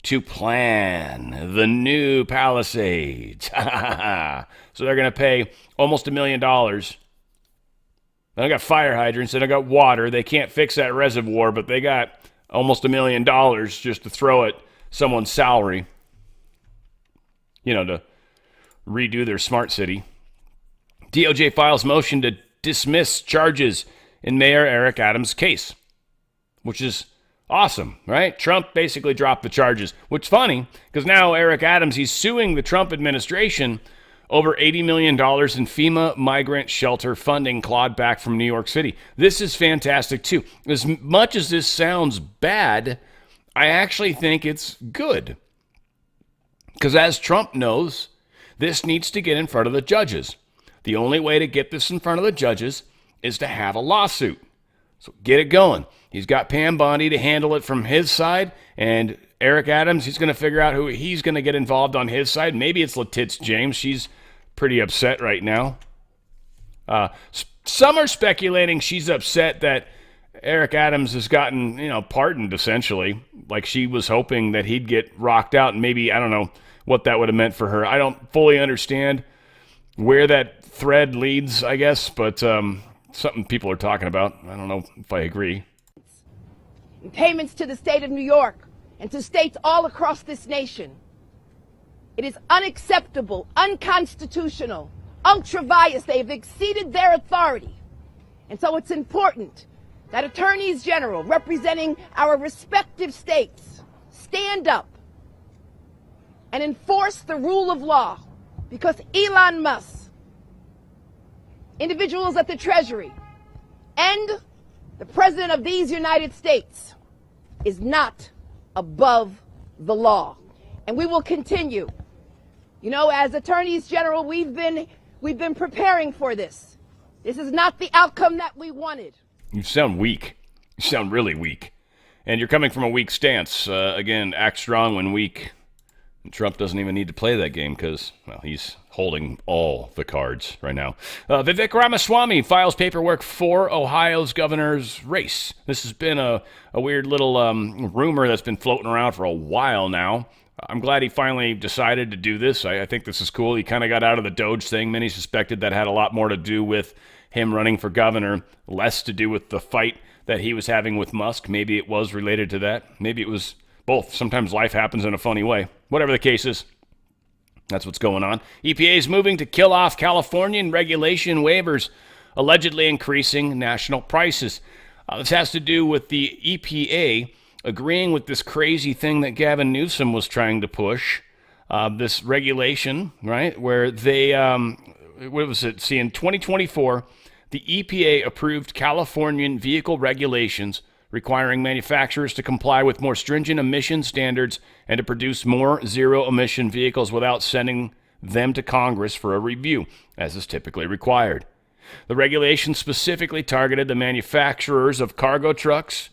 to plan the new Palisades. So they're going to pay almost $1 million. They got fire hydrants. They got water. They can't fix that reservoir, but they got almost $1 million just to throw at someone's salary, to redo their smart city. DOJ files motion to dismiss charges in Mayor Eric Adams' case, which is awesome, right? Trump basically dropped the charges, which is funny because now Eric Adams, he's suing the Trump administration over $80 million in FEMA migrant shelter funding clawed back from New York City. This is fantastic, too. As much as this sounds bad, I actually think it's good. Because as Trump knows, this needs to get in front of the judges. The only way to get this in front of the judges is to have a lawsuit. So get it going. He's got Pam Bondi to handle it from his side, and Eric Adams, he's going to figure out who he's going to get involved on his side. Maybe it's Letitz James. She's pretty upset right now. Some are speculating she's upset that Eric Adams has gotten, pardoned, essentially. Like she was hoping that he'd get rocked out, and maybe, I don't know what that would have meant for her. I don't fully understand where that thread leads, I guess, but something people are talking about. I don't know if I agree. Payments to the state of New York and to states all across this nation. It is unacceptable, unconstitutional, ultra-vires. They have exceeded their authority. And so it's important that attorneys general representing our respective states stand up and enforce the rule of law, because Elon Musk, individuals at the Treasury, and the President of these United States is not above the law. And we will continue. As attorneys general, we've been preparing for this. This is not the outcome that we wanted. You sound weak. You sound really weak. And you're coming from a weak stance. Again, act strong when weak. And Trump doesn't even need to play that game because, he's holding all the cards right now. Vivek Ramaswamy files paperwork for Ohio's governor's race. This has been a weird little rumor that's been floating around for a while now. I'm glad he finally decided to do this. I think this is cool. He kind of got out of the DOGE thing. Many suspected that had a lot more to do with him running for governor, less to do with the fight that he was having with Musk. Maybe it was related to that. Maybe it was both. Sometimes life happens in a funny way. Whatever the case is, that's what's going on. EPA is moving to kill off Californian regulation waivers, allegedly increasing national prices. This has to do with the EPA agreeing with this crazy thing that Gavin Newsom was trying to push, this regulation, right, where they, what was it? See, in 2024, the EPA approved Californian vehicle regulations requiring manufacturers to comply with more stringent emission standards and to produce more zero-emission vehicles without sending them to Congress for a review, as is typically required. The regulations specifically targeted the manufacturers of cargo trucks.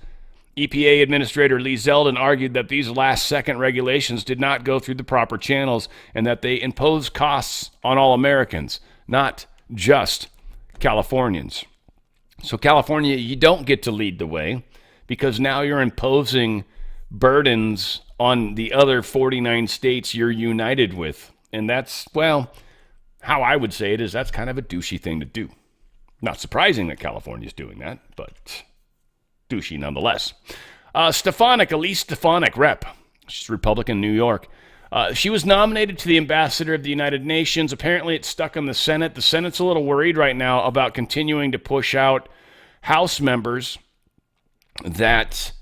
EPA Administrator Lee Zeldin argued that these last-second regulations did not go through the proper channels and that they impose costs on all Americans, not just Californians. So California, you don't get to lead the way because now you're imposing burdens on the other 49 states you're united with. And that's, well, how I would say it is that's kind of a douchey thing to do. Not surprising that California's doing that, but douchey nonetheless. Elise Stefanik, rep. She's Republican, New York. She was nominated to the ambassador of the United Nations. Apparently, it's stuck in the Senate. The Senate's a little worried right now about continuing to push out House members that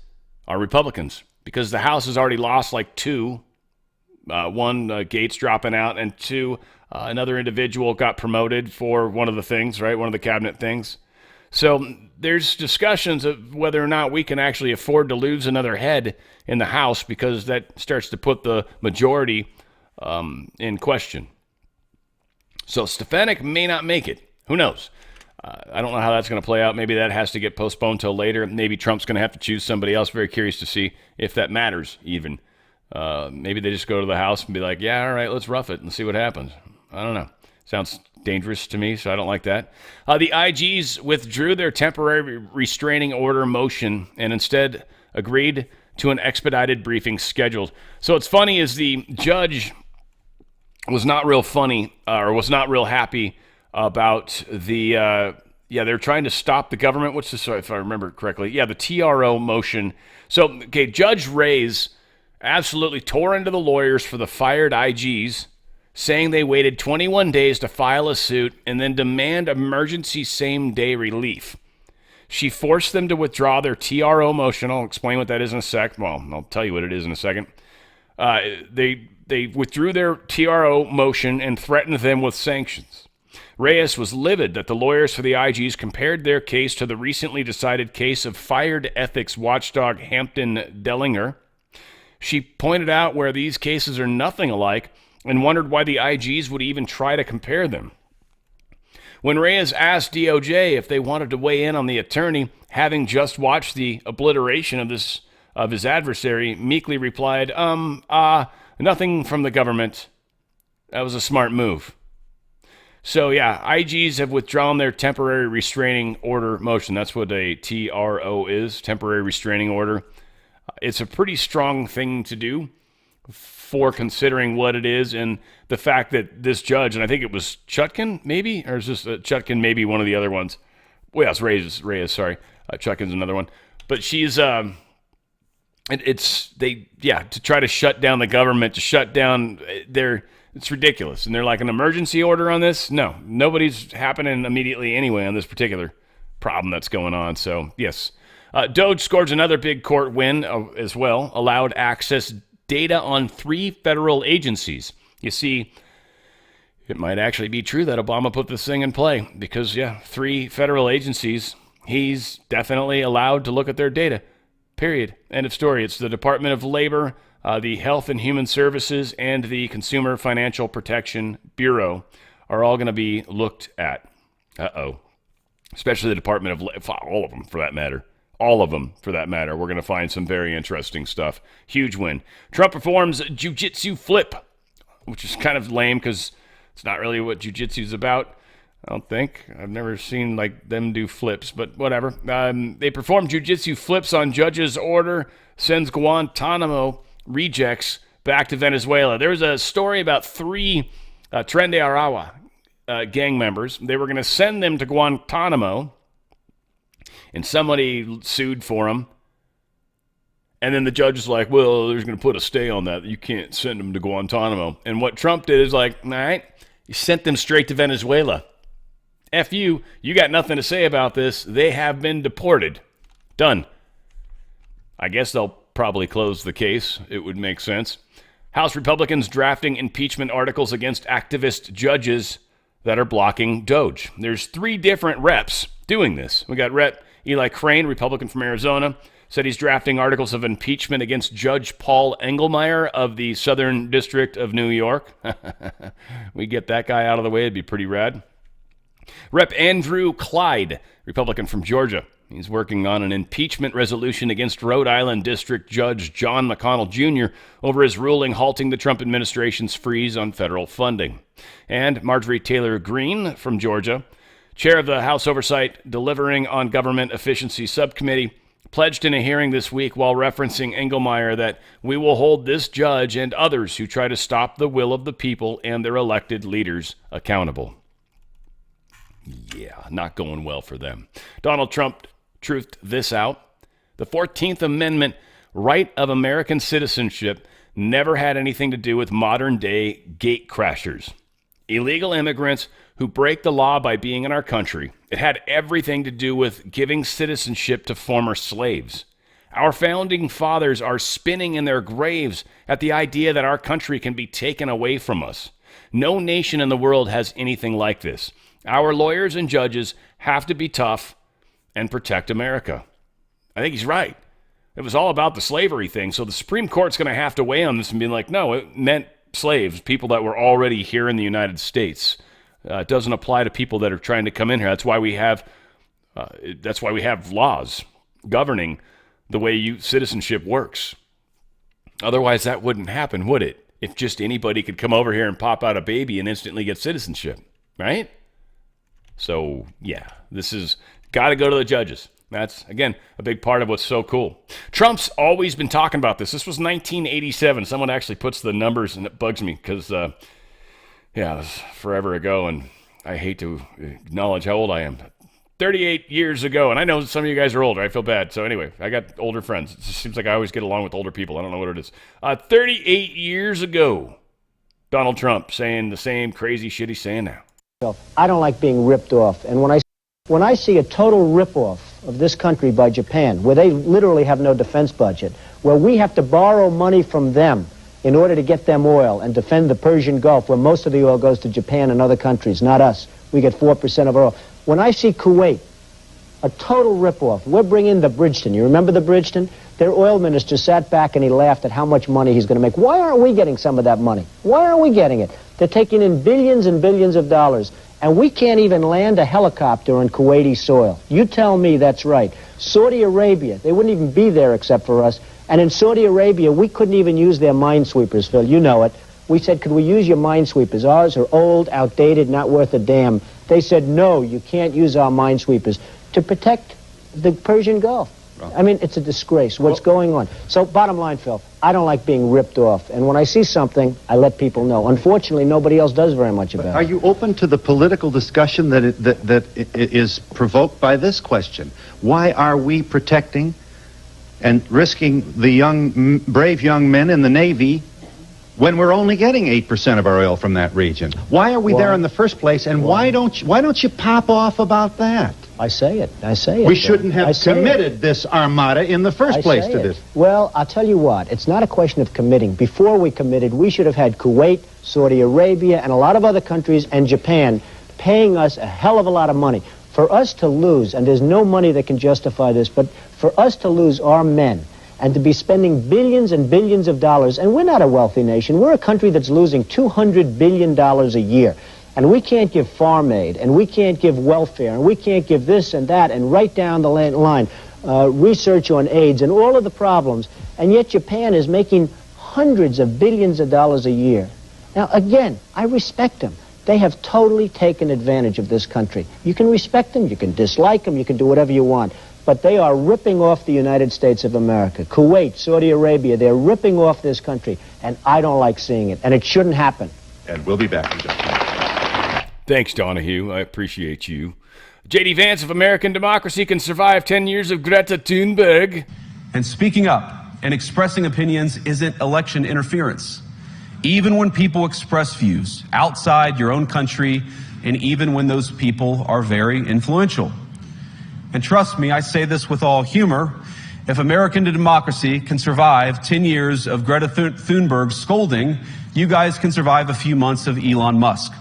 are Republicans because the House has already lost like two. One, Gates dropping out, and two, another individual got promoted for one of the things, right? One of the cabinet things. So there's discussions of whether or not we can actually afford to lose another head in the House because that starts to put the majority in question. So Stefanik may not make it. Who knows? I don't know how that's going to play out. Maybe that has to get postponed till later. Maybe Trump's going to have to choose somebody else. Very curious to see if that matters even. Maybe they just go to the House and be like, yeah, all right, let's rough it and see what happens. I don't know. Sounds dangerous to me, so I don't like that. The IGs withdrew their temporary restraining order motion and instead agreed to an expedited briefing scheduled. So what's funny is the judge was not real funny or was not real happy about the, they're trying to stop the government. What's this, if I remember correctly? Yeah, the TRO motion. So, okay, Judge Reyes absolutely tore into the lawyers for the fired IGs, saying they waited 21 days to file a suit and then demand emergency same-day relief. She forced them to withdraw their TRO motion. I'll explain what that is in a sec. Well, I'll tell you what it is in a second. They withdrew their TRO motion and threatened them with sanctions. Reyes was livid that the lawyers for the IGs compared their case to the recently decided case of fired ethics watchdog Hampton Dellinger. She pointed out where these cases are nothing alike and wondered why the IGs would even try to compare them. When Reyes asked DOJ if they wanted to weigh in on the attorney, having just watched the obliteration of his adversary, meekly replied, nothing from the government. That was a smart move. So yeah, IGs have withdrawn their temporary restraining order motion. That's what a TRO is, temporary restraining order. It's a pretty strong thing to do for considering what it is and the fact that this judge, and I think it was Chutkan, maybe? Or is this Chutkan, maybe one of the other ones? Well, yes, Reyes, sorry. Chutkan's another one. But she's, to try to shut down the government, to shut down it's ridiculous. And they're like, an emergency order on this? No, nobody's happening immediately anyway on this particular problem that's going on. So, yes. DOGE scores another big court win as well, allowed access data on 3 federal agencies. You see, it might actually be true that Obama put this thing in play because, 3 federal agencies, he's definitely allowed to look at their data, period. End of story. It's the Department of Labor, the Health and Human Services, and the Consumer Financial Protection Bureau are all going to be looked at. Especially the Department of Labor, all of them for that matter. All of them, for that matter. We're going to find some very interesting stuff. Huge win. Trump performs jiu-jitsu flip, which is kind of lame because it's not really what jiu-jitsu is about, I don't think. I've never seen them do flips, but whatever. They perform jiu-jitsu flips on judge's order, sends Guantanamo rejects back to Venezuela. There was a story about 3 Tren de Aragua gang members. They were going to send them to Guantanamo, and somebody sued for them. And then the judge is like, well, there's going to put a stay on that. You can't send them to Guantanamo. And what Trump did is like, all right, you sent them straight to Venezuela. F you got nothing to say about this. They have been deported. Done. I guess they'll probably close the case. It would make sense. House Republicans drafting impeachment articles against activist judges that are blocking DOGE. There's 3 different reps doing this. We got Rep. Eli Crane, Republican from Arizona, said he's drafting articles of impeachment against Judge Paul Engelmeyer of the Southern District of New York. We get that guy out of the way, it'd be pretty rad. Rep. Andrew Clyde, Republican from Georgia. He's working on an impeachment resolution against Rhode Island District Judge John McConnell Jr. over his ruling halting the Trump administration's freeze on federal funding. And Marjorie Taylor Greene from Georgia, chair of the House Oversight Delivering on Government Efficiency Subcommittee, pledged in a hearing this week while referencing Engelmeyer that we will hold this judge and others who try to stop the will of the people and their elected leaders accountable. Yeah, not going well for them. Donald Trump truthed this out. The 14th Amendment right of American citizenship never had anything to do with modern-day gate crashers, illegal immigrants who break the law by being in our country. It had everything to do with giving citizenship to former slaves. Our founding fathers are spinning in their graves at the idea that our country can be taken away from us. No nation in the world has anything like this. Our lawyers and judges have to be tough and protect America. I think he's right. It was all about the slavery thing, so the Supreme Court's going to have to weigh on this and be like, no, it meant slaves, people that were already here in the United States. It doesn't apply to people that are trying to come in here. That's why we have laws governing the way citizenship works. Otherwise, that wouldn't happen, would it? If just anybody could come over here and pop out a baby and instantly get citizenship, right? So, yeah, this has got to go to the judges. That's, again, a big part of what's so cool. Trump's always been talking about this. This was 1987. Someone actually puts the numbers, and it bugs me because, it was forever ago, and I hate to acknowledge how old I am. 38 years ago, and I know some of you guys are older. I feel bad. So anyway, I got older friends. It just seems like I always get along with older people. I don't know what it is. 38 years ago, Donald Trump saying the same crazy shit he's saying now. I don't like being ripped off. And when I see a total rip-off of this country by Japan, where they literally have no defense budget, where we have to borrow money from them in order to get them oil and defend the Persian Gulf, where most of the oil goes to Japan and other countries, not us. We get 4% of our oil. When I see Kuwait, a total ripoff, we're bringing the Bridgeton. You remember the Bridgeton? Their oil minister sat back and he laughed at how much money he's going to make. Why aren't we getting some of that money? Why aren't we getting it? They're taking in billions and billions of dollars, and we can't even land a helicopter on Kuwaiti soil. You tell me that's right. Saudi Arabia, they wouldn't even be there except for us. And in Saudi Arabia, we couldn't even use their minesweepers, Phil. You know it. We said, could we use your minesweepers? Ours are old, outdated, not worth a damn. They said, no, you can't use our minesweepers to protect the Persian Gulf. I mean, it's a disgrace. What's going on? So, bottom line, Phil, I don't like being ripped off. And when I see something, I let people know. Unfortunately, nobody else does very much about it. Are you open to the political discussion that is provoked by this question? Why are we protecting and risking the brave young men in the Navy when we're only getting 8% of our oil from that region? Why are we there in the first place, and why don't you pop off about that? I say it. We shouldn't have committed this armada in the first place to this. Well, I'll tell you what. It's not a question of committing. Before we committed, we should have had Kuwait, Saudi Arabia, and a lot of other countries, and Japan paying us a hell of a lot of money. For us to lose, and there's no money that can justify this, but for us to lose our men and to be spending billions and billions of dollars, and we're not a wealthy nation. We're a country that's losing $200 billion a year. And we can't give farm aid, and we can't give welfare, and we can't give this and that, and right down the line, research on AIDS and all of the problems. And yet Japan is making hundreds of billions of dollars a year. Now, again, I respect them. They have totally taken advantage of this country. You can respect them, you can dislike them, you can do whatever you want. But they are ripping off the United States of America. Kuwait, Saudi Arabia, they're ripping off this country. And I don't like seeing it. And it shouldn't happen. And we'll be back in just a minute. Thanks, Donahue. I appreciate you. J.D. Vance of American Democracy can survive 10 years of Greta Thunberg. And speaking up and expressing opinions isn't election interference. Even when people express views outside your own country, and even when those people are very influential. And trust me, I say this with all humor, if American Democracy can survive 10 years of Greta Thunberg scolding, you guys can survive a few months of Elon Musk.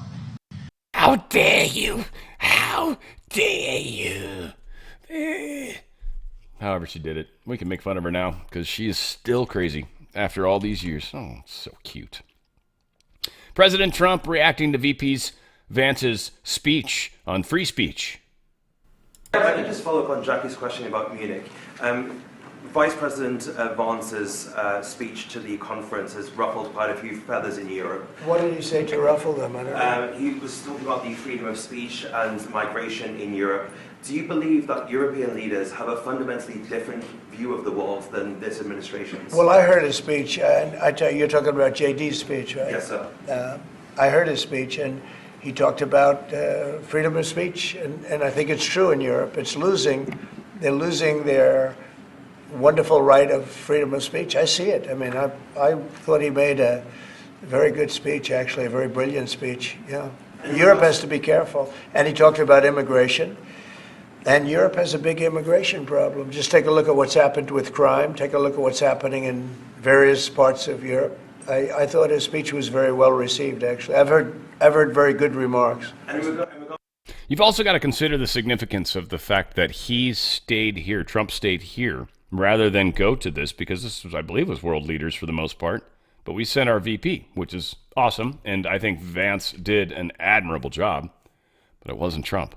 How dare you? How dare you? However she did it. We can make fun of her now because she is still crazy after all these years. Oh, so cute. President Trump reacting to VP's Vance's speech on free speech. If I could just follow up on Jackie's question about Munich. Vice President Vance's speech to the conference has ruffled quite a few feathers in Europe. What did he say to ruffle them? I don't know. He was talking about the freedom of speech and migration in Europe. Do you believe that European leaders have a fundamentally different view of the world than this administration's? Well, I heard his speech, and I tell you, you're talking about JD's speech, right? Yes, sir. I heard his speech, and he talked about freedom of speech, and I think it's true in Europe. It's losing. They're losing their wonderful right of freedom of speech. I see it. I mean, I thought he made a very good speech, actually, a very brilliant speech. Yeah. Europe has to be careful. And he talked about immigration. And Europe has a big immigration problem. Just take a look at what's happened with crime. Take a look at what's happening in various parts of Europe. I thought his speech was very well received, actually. I've heard very good remarks. You've also got to consider the significance of the fact that he stayed here, Trump stayed here, rather than go to this, because this was, I believe, was world leaders for the most part. But we sent our VP, which is awesome, and I think Vance did an admirable job, but it wasn't Trump.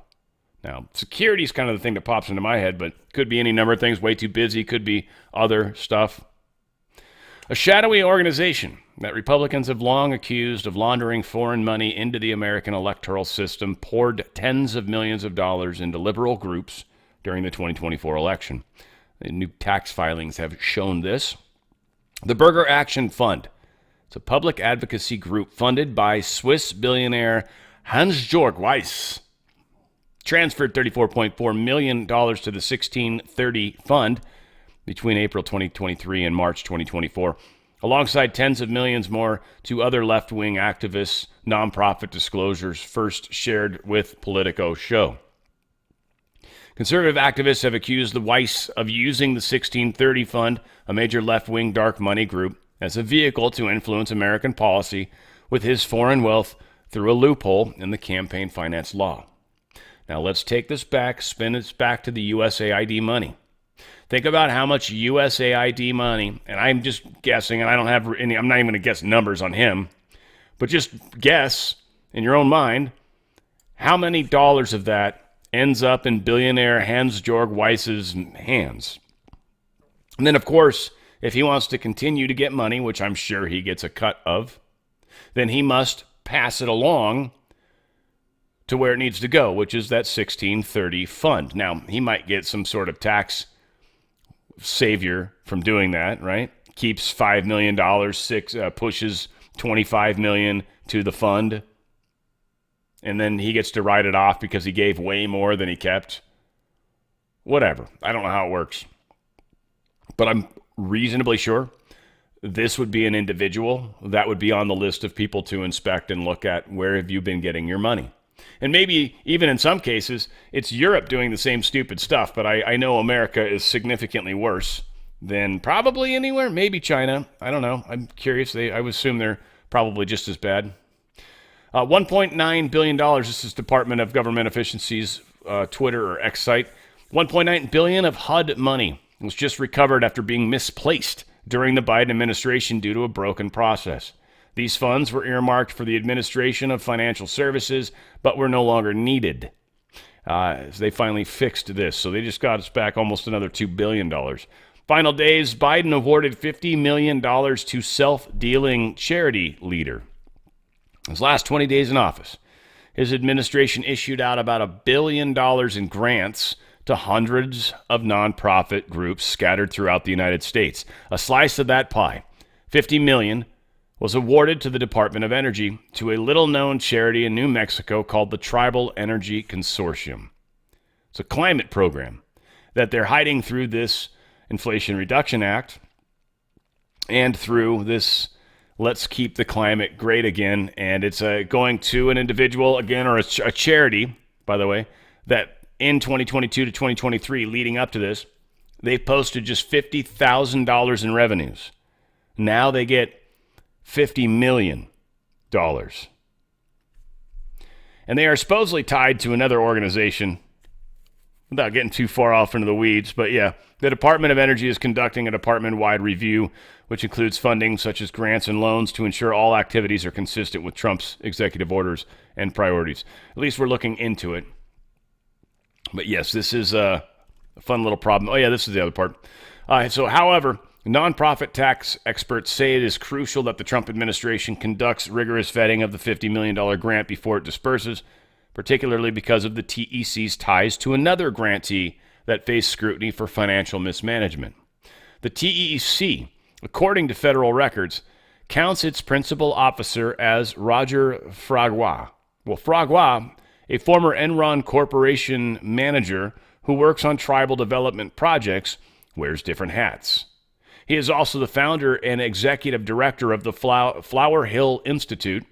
Now, security is kind of the thing that pops into my head, but could be any number of things. Way too busy, could be other stuff. A shadowy organization that Republicans have long accused of laundering foreign money into the American electoral system poured tens of millions of dollars into liberal groups during the 2024 election. The new tax filings have shown this. The Burger Action Fund. It's a public advocacy group funded by Swiss billionaire Hans-Georg Weiss. Transferred $34.4 million to the 1630 fund between April 2023 and March 2024, alongside tens of millions more to other left-wing activists, nonprofit disclosures first shared with Politico show. Conservative activists have accused the Weiss of using the 1630 fund, a major left-wing dark money group, as a vehicle to influence American policy with his foreign wealth through a loophole in the campaign finance law. Now let's take this back, spin this back to the USAID money. Think about how much USAID money, and I'm just guessing, and I don't have any, I'm not even going to guess numbers on him, but just guess in your own mind how many dollars of that ends up in billionaire Hans-Georg Weiss's hands. And then, of course, if he wants to continue to get money, which I'm sure he gets a cut of, then he must pass it along to where it needs to go, which is that 1630 fund. Now, he might get some sort of tax savior from doing that, right? Keeps $5 million, pushes $25 million to the fund, and then he gets to write it off because he gave way more than he kept. Whatever. I don't know how it works. But I'm reasonably sure this would be an individual that would be on the list of people to inspect and look at. Where have you been getting your money? And maybe even in some cases, it's Europe doing the same stupid stuff, but I know America is significantly worse than probably anywhere. Maybe China. I don't know. I'm curious. I would assume they're probably just as bad. $1.9 billion. This is Department of Government Efficiency's Twitter or X site. $1.9 billion of HUD money was just recovered after being misplaced during the Biden administration due to a broken process. These funds were earmarked for the administration of financial services, but were no longer needed. They finally fixed this, so they just got us back almost another $2 billion. Final days, Biden awarded $50 million to self-dealing charity leader. His last 20 days in office, his administration issued out about $1 billion in grants to hundreds of nonprofit groups scattered throughout the United States. A slice of that pie, $50 million, was awarded to the Department of Energy to a little-known charity in New Mexico called the Tribal Energy Consortium. It's a climate program that they're hiding through this Inflation Reduction Act and through this Let's Keep the Climate Great Again. And it's going to an individual, again, or a charity, by the way, that in 2022 to 2023, leading up to this, they posted just $50,000 in revenues. Now they get $50 million. And they are supposedly tied to another organization, without getting too far off into the weeds. But yeah, the Department of Energy is conducting a department-wide review, which includes funding such as grants and loans to ensure all activities are consistent with Trump's executive orders and priorities. At least we're looking into it. But yes, this is a fun little problem. Oh yeah, this is the other part. However, nonprofit tax experts say it is crucial that the Trump administration conducts rigorous vetting of the $50 million grant before it disperses, particularly because of the TEC's ties to another grantee that faced scrutiny for financial mismanagement. The TEC, according to federal records, counts its principal officer as Roger Fragua. Well, Fragua, a former Enron Corporation manager who works on tribal development projects, wears different hats. He is also the founder and executive director of the Flower Hill Institute,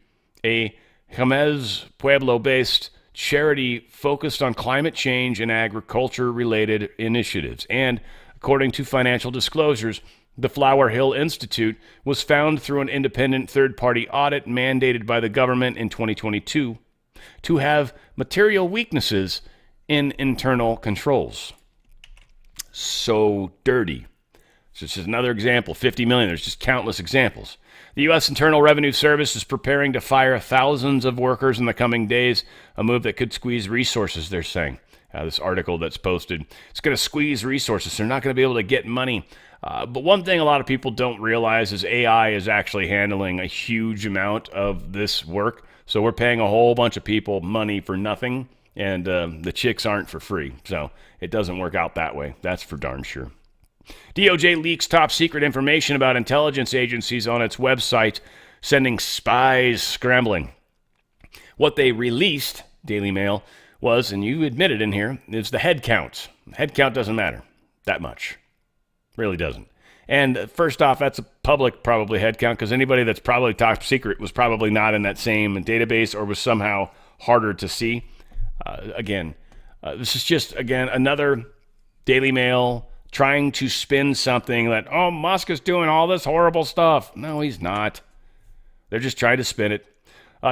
a Jemez Pueblo-based charity focused on climate change and agriculture-related initiatives. And according to financial disclosures, the Flower Hill Institute was found through an independent third-party audit mandated by the government in 2022 to have material weaknesses in internal controls. So dirty. It's just another example. 50 million. There's just countless examples. The U.S. Internal Revenue Service is preparing to fire thousands of workers in the coming days, a move that could squeeze resources, they're saying. This article that's posted, it's going to squeeze resources. They're not going to be able to get money. But one thing a lot of people don't realize is AI is actually handling a huge amount of this work. So we're paying a whole bunch of people money for nothing, and the chicks aren't for free. So it doesn't work out that way. That's for darn sure. DOJ leaks top secret information about intelligence agencies on its website, sending spies scrambling. What they released, Daily Mail, was, and you admitted in here, is the head count. Head count doesn't matter that much. Really doesn't. And first off, that's a public probably head count, because anybody that's probably top secret was probably not in that same database or was somehow harder to see. This is just, another Daily Mail trying to spin something that, oh, Musk is doing all this horrible stuff. No, he's not. They're just trying to spin it.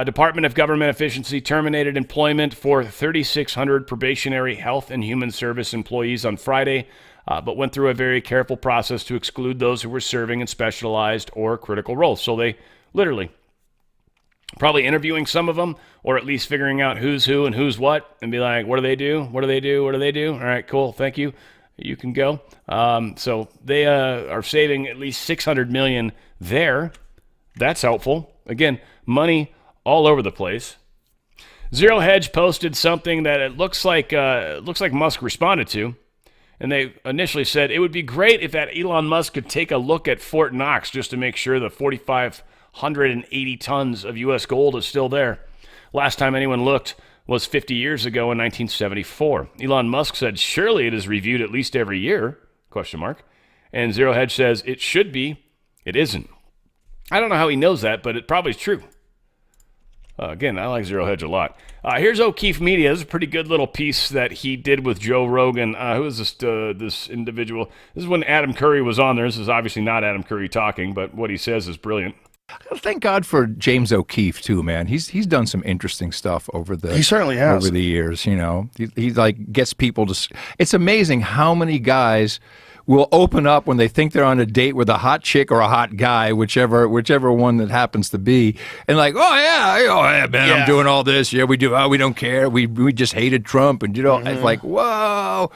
Department of Government Efficiency terminated employment for 3,600 probationary health and human service employees on Friday, but went through a very careful process to exclude those who were serving in specialized or critical roles. So they literally probably interviewing some of them, or at least figuring out who's who and who's what, and be like, what do they do? What do they do? What do they do? All right, cool. Thank you. You can go. So they are saving at least $600 million there. That's helpful. Again, money all over the place. Zero Hedge posted something that it looks like Musk responded to, and they initially said it would be great if that Elon Musk could take a look at Fort Knox just to make sure the 4,580 tons of U.S. gold is still there. Last time anyone looked was 50 years ago in 1974. Elon Musk said, surely it is reviewed at least every year, ? And Zero Hedge says, it should be. It isn't. I don't know how he knows that, but it probably is true. Again, I like Zero Hedge a lot. Here's O'Keefe Media. This is a pretty good little piece that he did with Joe Rogan. Who is this individual? This is when Adam Curry was on there. This is obviously not Adam Curry talking, but what he says is brilliant. Thank God for James O'Keefe too, man. He's done some interesting stuff over the he certainly has over the years. You know, he like gets people to. It's amazing how many guys will open up when they think they're on a date with a hot chick or a hot guy, whichever one that happens to be, and like, oh yeah, man, I'm doing all this. Yeah, we do. Oh, we don't care. We just hated Trump, and it's like, whoa.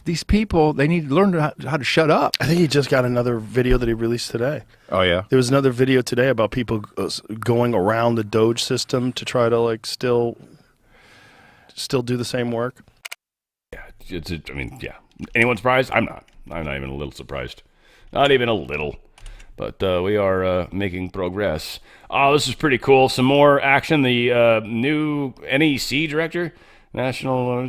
These people, they need to learn how to shut up. I think he just got another video that he released today. Oh, yeah? There was another video today about people going around the DOGE system to try to, like, still do the same work. Yeah, Anyone surprised? I'm not. I'm not even a little surprised. Not even a little. But we are making progress. Oh, this is pretty cool. Some more action. The new NEC director, National,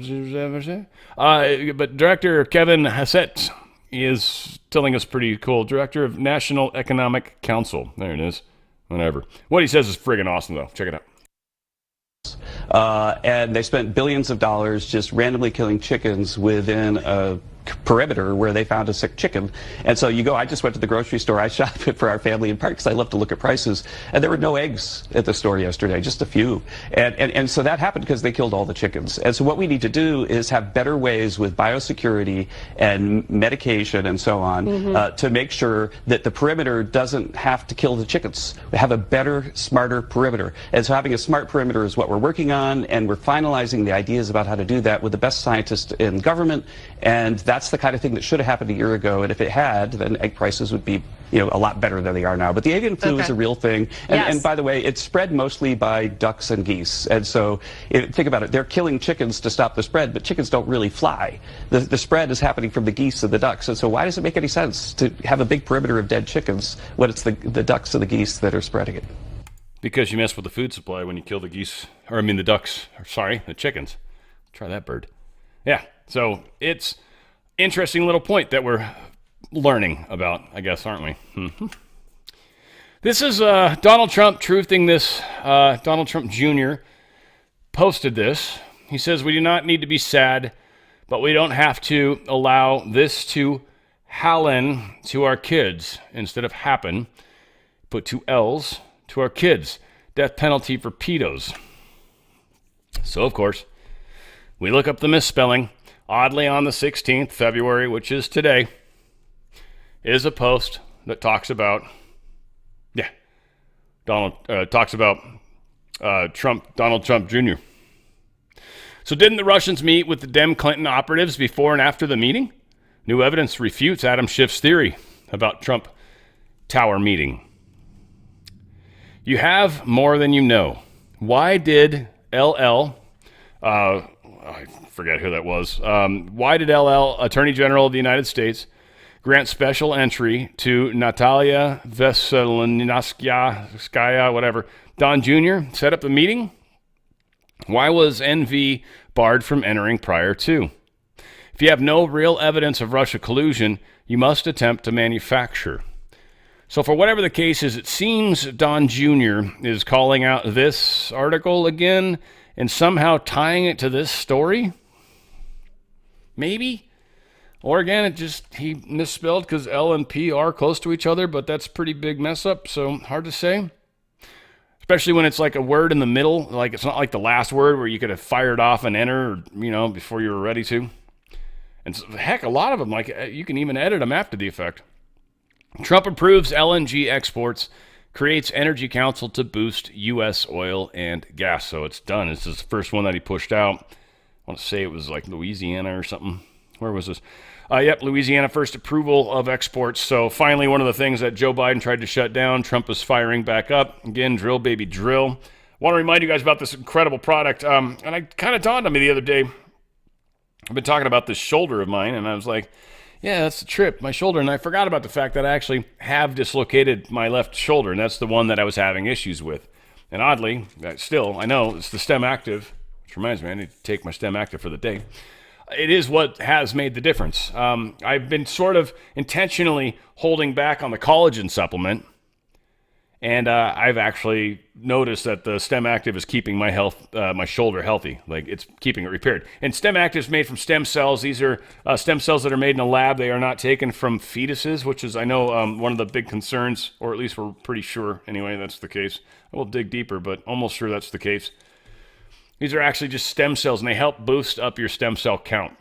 but Director Kevin Hassett is telling us pretty cool. Director of National Economic Council. There it is. Whatever. What he says is friggin' awesome, though. Check it out. And they spent billions of dollars just randomly killing chickens within a perimeter where they found a sick chicken. And so you go, I just went to the grocery store, I shopped it for our family in part because I love to look at prices, and there were no eggs at the store yesterday, just a few. And so that happened because they killed all the chickens. And so what we need to do is have better ways with biosecurity and medication and so on to make sure that the perimeter doesn't have to kill the chickens. We have a better, smarter perimeter. And so having a smart perimeter is what we're working on, and we're finalizing the ideas about how to do that with the best scientists in government, and that's the kind of thing that should have happened a year ago, and if it had, then egg prices would be, a lot better than they are now. But the avian flu is a real thing, and by the way, it's spread mostly by ducks and geese. And so, think about it: they're killing chickens to stop the spread, but chickens don't really fly. The spread is happening from the geese and the ducks. And so, why does it make any sense to have a big perimeter of dead chickens when it's the ducks and the geese that are spreading it? Because you mess with the food supply when you kill the geese, the ducks. The chickens. Try that bird. Yeah. So it's interesting little point that we're learning about, I guess, aren't we? This is Donald Trump truthing this. Donald Trump Jr. posted this. He says, we do not need to be sad, but we don't have to allow this to happen to our kids. Instead of happen, put 2 L's to our kids. Death penalty for pedos. So, of course, we look up the misspelling. Oddly, on the 16th February, which is today, is a post that talks about, Donald Trump Jr. So didn't the Russians meet with the Dem Clinton operatives before and after the meeting? New evidence refutes Adam Schiff's theory about Trump Tower meeting. You have more than you know. Why did LL, I forget who that was, why did LL, Attorney General of the United States, grant special entry to Natalia Veselnitskaya, whatever, Don Jr., set up the meeting? Why was NV barred from entering prior to? If you have no real evidence of Russia collusion, you must attempt to manufacture. So for whatever the case is, it seems Don Jr. is calling out this article again and somehow tying it to this story? Maybe? Or again, he misspelled because L and P are close to each other, but that's a pretty big mess up, so hard to say. Especially when it's like a word in the middle, like it's not like the last word where you could have fired off an enter, or, before you were ready to. And heck, a lot of them, like you can even edit them after the effect. Trump approves LNG exports, creates Energy Council to boost U.S. oil and gas. So it's done. This is the first one that he pushed out. I want to say it was like Louisiana or something. Where was this? Yep, Louisiana first approval of exports. So finally, one of the things that Joe Biden tried to shut down, Trump is firing back up. Again, drill, baby, drill. I want to remind you guys about this incredible product. And it kind of dawned on me the other day. I've been talking about this shoulder of mine, and I was like, yeah, that's the trip, my shoulder. And I forgot about the fact that I actually have dislocated my left shoulder, and that's the one that I was having issues with. And oddly, I know it's the Stem Active, which reminds me, I need to take my Stem Active for the day. It is what has made the difference. I've been sort of intentionally holding back on the collagen supplement, and I've actually noticed that the Stem Active is keeping my shoulder healthy. Like, it's keeping it repaired. And Stem Active is made from stem cells. These are stem cells that are made in a lab. They are not taken from fetuses, which is, I know, one of the big concerns, or at least we're pretty sure, anyway, that's the case. I will dig deeper, but almost sure that's the case. These are actually just stem cells, and they help boost up your stem cell count.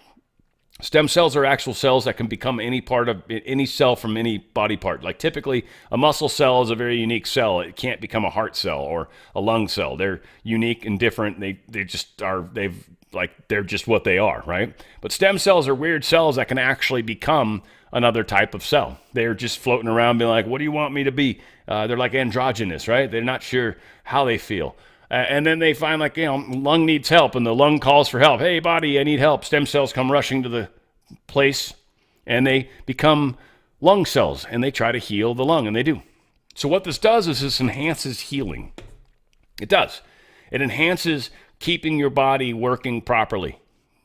Stem cells are actual cells that can become any part of any cell from any body part. Like typically, a muscle cell is a very unique cell. It can't become a heart cell or a lung cell. They're unique and different. They're just what they are, right? But stem cells are weird cells that can actually become another type of cell. They're just floating around being like, what do you want me to be? They're like androgynous, right? They're not sure how they feel. And then they find lung needs help, and the lung calls for help. Hey, body, I need help. Stem cells come rushing to the place, and they become lung cells, and they try to heal the lung, and they do. So what this does is this enhances healing. It does. It enhances keeping your body working properly.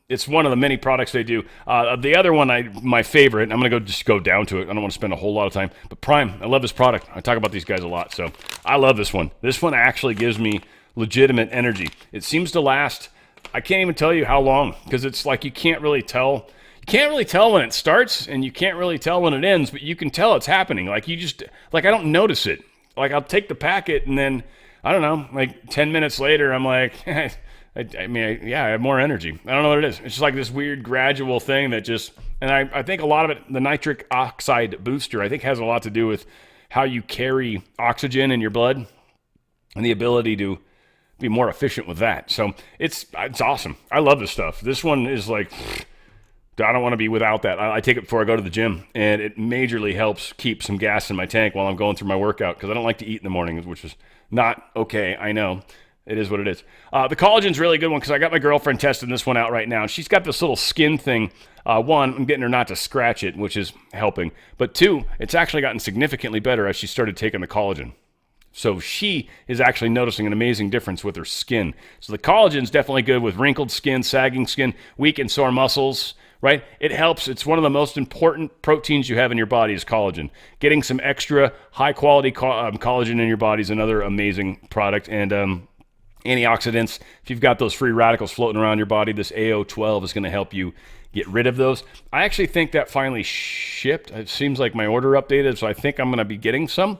It's one of the many products they do. The other one, my favorite, I'm going to just go down to it. I don't want to spend a whole lot of time. But Prime, I love this product. I talk about these guys a lot, so I love this one. This one actually gives me legitimate energy. It seems to last, I can't even tell you how long, because it's like you can't really tell. You can't really tell when it starts, and you can't really tell when it ends, but you can tell it's happening. Like I don't notice it. Like I'll take the packet, and then, I don't know, like 10 minutes later, I'm like, I have more energy. I don't know what it is. It's just like this weird gradual thing that just, and I think a lot of it, the nitric oxide booster, I think has a lot to do with how you carry oxygen in your blood and the ability to be more efficient with that. So it's awesome. I love this stuff. This one is like, I don't want to be without that. I take it before I go to the gym, and it majorly helps keep some gas in my tank while I'm going through my workout, because I don't like to eat in the morning, which is not okay. I know. It is what it is. The collagen's really good one, because I got my girlfriend testing this one out right now, and she's got this little skin thing. One, I'm getting her not to scratch it, which is helping. But two, it's actually gotten significantly better as she started taking the collagen. So she is actually noticing an amazing difference with her skin. So the collagen's definitely good with wrinkled skin, sagging skin, weak and sore muscles, right? It helps. It's one of the most important proteins you have in your body is collagen. Getting some extra high-quality collagen in your body is another amazing product. And antioxidants, if you've got those free radicals floating around your body, this AO12 is going to help you get rid of those. I actually think that finally shipped. It seems like my order updated, so I think I'm going to be getting some.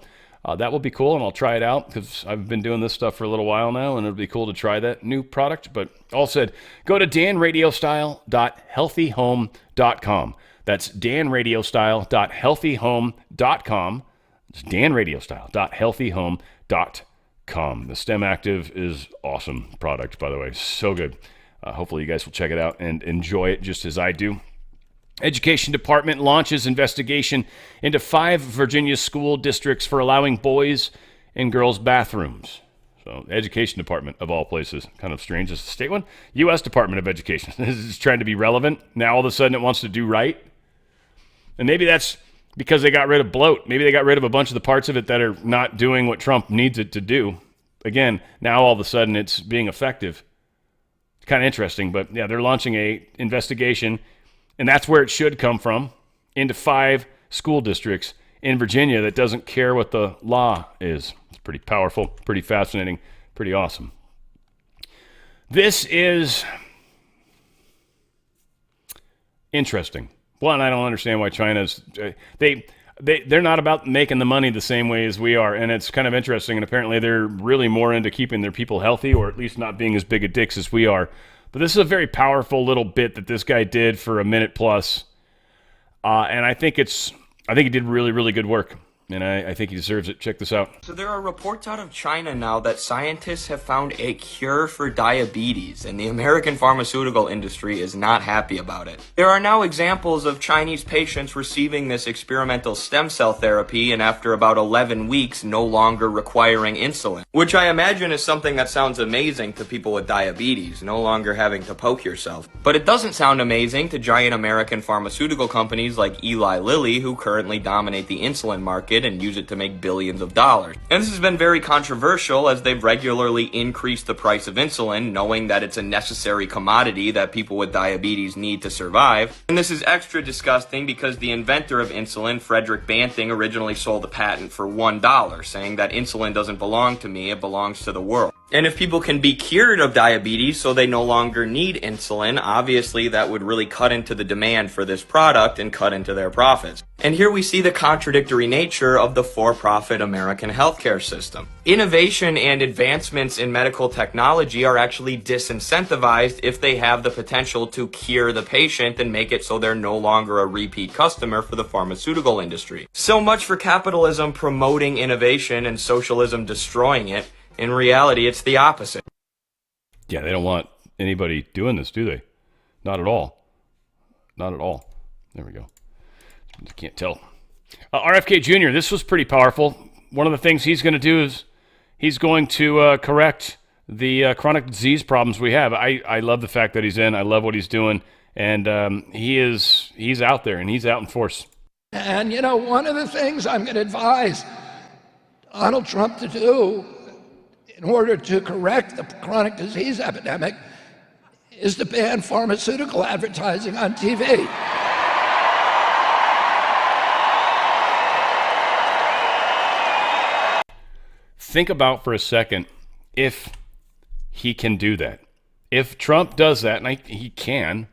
That will be cool, and I'll try it out, because I've been doing this stuff for a little while now, and it'll be cool to try that new product. But all said, go to danradiostyle.healthyhome.com. That's danradiostyle.healthyhome.com. It's danradiostyle.healthyhome.com. The STEM Active is awesome product, by the way. So good. Hopefully you guys will check it out and enjoy it just as I do. Education Department launches investigation into 5 Virginia school districts for allowing boys and girls bathrooms. So, Education Department, of all places. Kind of strange as a state one. U.S. Department of Education. This is trying to be relevant. Now, all of a sudden, it wants to do right. And maybe that's because they got rid of bloat. Maybe they got rid of a bunch of the parts of it that are not doing what Trump needs it to do. Again, now all of a sudden, it's being effective. It's kind of interesting. But, yeah, they're launching a investigation, and that's where it should come from, into 5 school districts in Virginia that doesn't care what the law is. It's pretty powerful, pretty fascinating, pretty awesome. This is interesting. One, I don't understand why China's they're not about making the money the same way as we are, and it's kind of interesting. And apparently, they're really more into keeping their people healthy, or at least not being as big a dicks as we are. But this is a very powerful little bit that this guy did for a minute plus, and I think he did really, really good work, and I think he deserves it. Check this out. So there are reports out of China now that scientists have found a cure for diabetes, and the American pharmaceutical industry is not happy about it. There are now examples of Chinese patients receiving this experimental stem cell therapy and after about 11 weeks no longer requiring insulin, which I imagine is something that sounds amazing to people with diabetes, no longer having to poke yourself. But it doesn't sound amazing to giant American pharmaceutical companies like Eli Lilly, who currently dominate the insulin market and use it to make billions of dollars. And this has been very controversial as they've regularly increased the price of insulin, knowing that it's a necessary commodity that people with diabetes need to survive. And this is extra disgusting because the inventor of insulin, Frederick Banting, originally sold a patent for $1, saying that insulin doesn't belong to me, it belongs to the world. And if people can be cured of diabetes so they no longer need insulin, obviously that would really cut into the demand for this product and cut into their profits. And here we see the contradictory nature of the for-profit American healthcare system. Innovation and advancements in medical technology are actually disincentivized if they have the potential to cure the patient and make it so they're no longer a repeat customer for the pharmaceutical industry. So much for capitalism promoting innovation and socialism destroying it. In reality, it's the opposite. Yeah, they don't want anybody doing this, do they? Not at all. Not at all. There we go. I can't tell. RFK Jr., this was pretty powerful. One of the things he's going to do is he's going to correct the chronic disease problems we have. I love the fact that he's in. I love what he's doing. And he's out there, and he's out in force. And, you know, one of the things I'm going to advise Donald Trump to do in order to correct the chronic disease epidemic is to ban pharmaceutical advertising on TV. Think about for a second if he can do that. If Trump does that, and he can,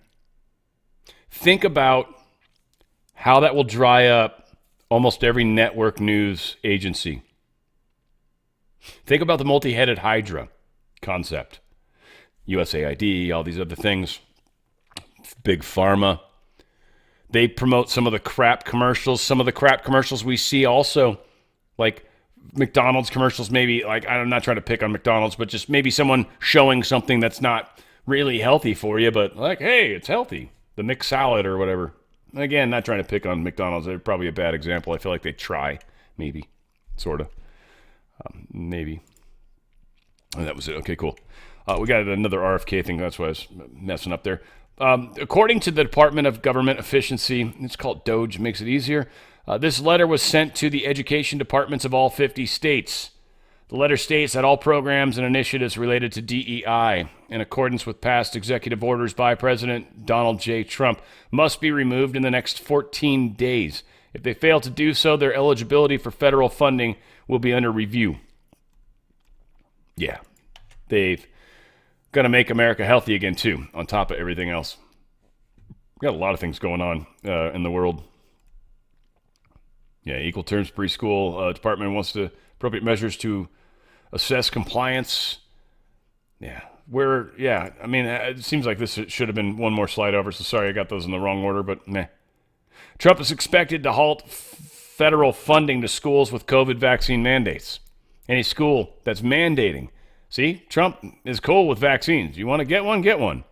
think about how that will dry up almost every network news agency. Think about the multi-headed hydra concept. USAID, all these other things. Big pharma. They promote some of the crap commercials. Some of the crap commercials we see also, like McDonald's commercials, maybe, like, I'm not trying to pick on McDonald's, but just maybe someone showing something that's not really healthy for you, but like, hey, it's healthy. The mixed salad or whatever. Again, not trying to pick on McDonald's. They're probably a bad example. I feel like they try, maybe, sort of. Maybe. Oh, that was it. Okay, cool. We got another RFK thing. That's why I was messing up there. According to the Department of Government Efficiency, it's called DOGE, makes it easier. This letter was sent to the education departments of all 50 states. The letter states that all programs and initiatives related to DEI, in accordance with past executive orders by President Donald J. Trump, must be removed in the next 14 days. If they fail to do so, their eligibility for federal funding will be under review. Yeah, they've got to make America healthy again, too, on top of everything else. We've got a lot of things going on in the world. Yeah, equal terms preschool department wants to appropriate measures to assess compliance. Yeah, I mean, it seems like this should have been one more slide over, so sorry I got those in the wrong order, but meh. Trump is expected to halt federal funding to schools with COVID vaccine mandates. Any school that's mandating. See, Trump is cool with vaccines. You want to get one? Get one.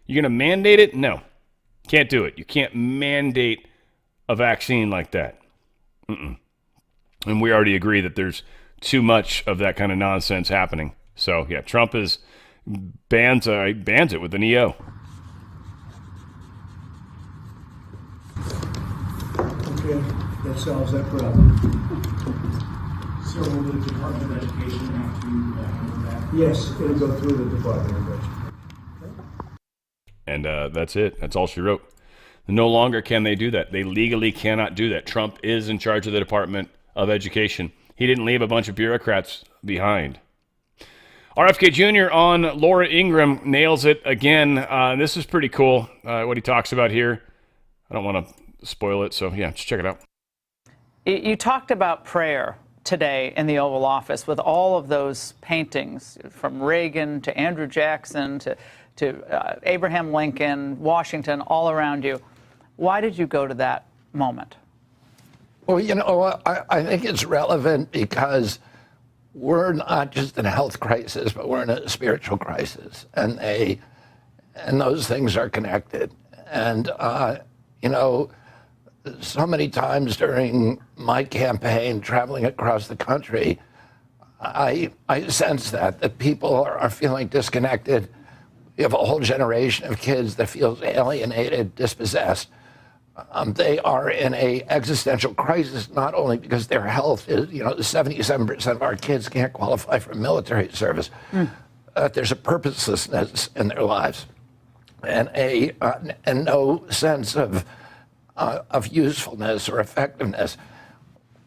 You're going to mandate it? No. Can't do it. You can't mandate a vaccine like that. Mm-mm. And we already agree that there's too much of that kind of nonsense happening. So, yeah, Trump bans it with an EO. Okay, that solves that problem. So will the Department of Education have to handle that? Yes, it'll go through the Department of Education. And that's it. That's all she wrote. No longer can they do that. They legally cannot do that. Trump is in charge of the Department of Education. He didn't leave a bunch of bureaucrats behind. RFK Jr. on Laura Ingraham nails it again. This is pretty cool, what he talks about here. I don't want to spoil it, so yeah, just check it out. You talked about prayer today in the Oval Office with all of those paintings from Reagan to Andrew Jackson to Abraham Lincoln, Washington, all around you. Why did you go to that moment? Well, you know, I think it's relevant because we're not just in a health crisis, but we're in a spiritual crisis, and those things are connected. And you know, so many times during my campaign, traveling across the country, I sense that people are feeling disconnected. We have a whole generation of kids that feels alienated, dispossessed. They are in a existential crisis, not only because their health is, 77% of our kids can't qualify for military service. There's a purposelessness in their lives and no sense of usefulness or effectiveness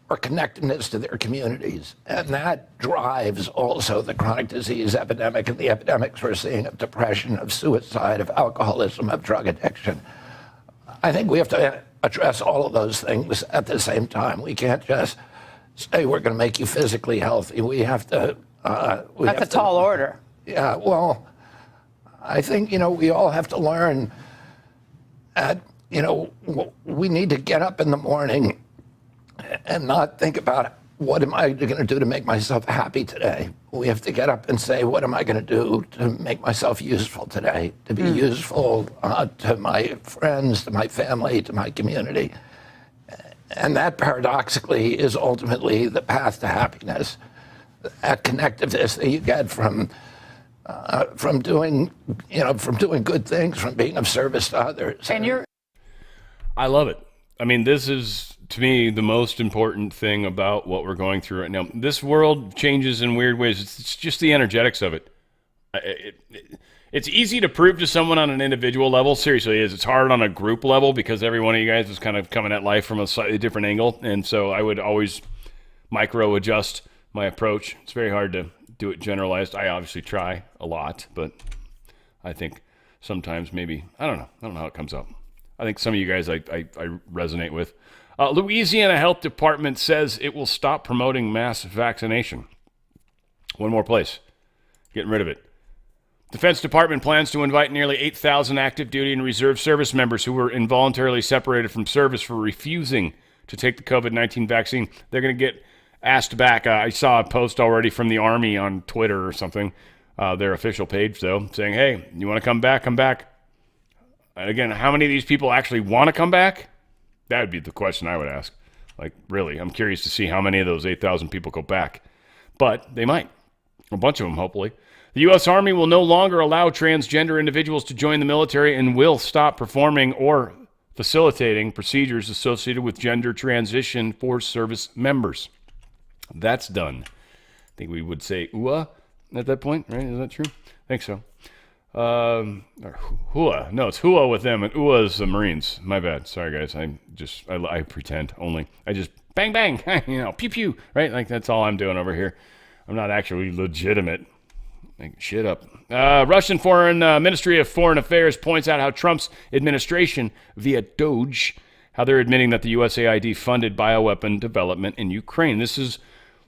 or connectedness to their communities. And that drives also the chronic disease epidemic and the epidemics we're seeing of depression, of suicide, of alcoholism, of drug addiction. I think we have to address all of those things at the same time. We can't just say we're going to make you physically healthy. We have to... That's a tall order. Yeah, well, I think, we all have to learn at, we need to get up in the morning and not think about what am I going to do to make myself happy today. We have to get up and say, what am I going to do to make myself useful today, to be useful to my friends, to my family, to my community. And that paradoxically is ultimately the path to happiness. That connectiveness that you get from doing good things, from being of service to others. And I love it. I mean, this is, to me, the most important thing about what we're going through right now. This world changes in weird ways. It's just the energetics of it. It's easy to prove to someone on an individual level. Seriously, it's hard on a group level because every one of you guys is kind of coming at life from a slightly different angle. And so I would always micro adjust my approach. It's very hard to do it generalized. I obviously try a lot, but I think sometimes maybe, I don't know how it comes out. I think some of you guys I resonate with. Louisiana Health Department says it will stop promoting mass vaccination. One more place. Getting rid of it. Defense Department plans to invite nearly 8,000 active duty and reserve service members who were involuntarily separated from service for refusing to take the COVID-19 vaccine. They're going to get asked back. I saw a post already from the Army on Twitter or something, their official page, though, saying, hey, you want to come back? Come back. And again, how many of these people actually want to come back? That would be the question I would ask. Like, really, I'm curious to see how many of those 8,000 people go back. But they might. A bunch of them, hopefully. The U.S. Army will no longer allow transgender individuals to join the military and will stop performing or facilitating procedures associated with gender transition for service members. That's done. I think we would say UA at that point, right? Is that true? I think so. Or HUA. No, it's HUA with them, and UA is the Marines. My bad. Sorry, guys. I pretend only. I just bang, bang, pew, pew, right? Like, that's all I'm doing over here. I'm not actually legitimate. Like, shit up. Russian Ministry of Foreign Affairs points out how Trump's administration, via DOGE, how they're admitting that the USAID funded bioweapon development in Ukraine.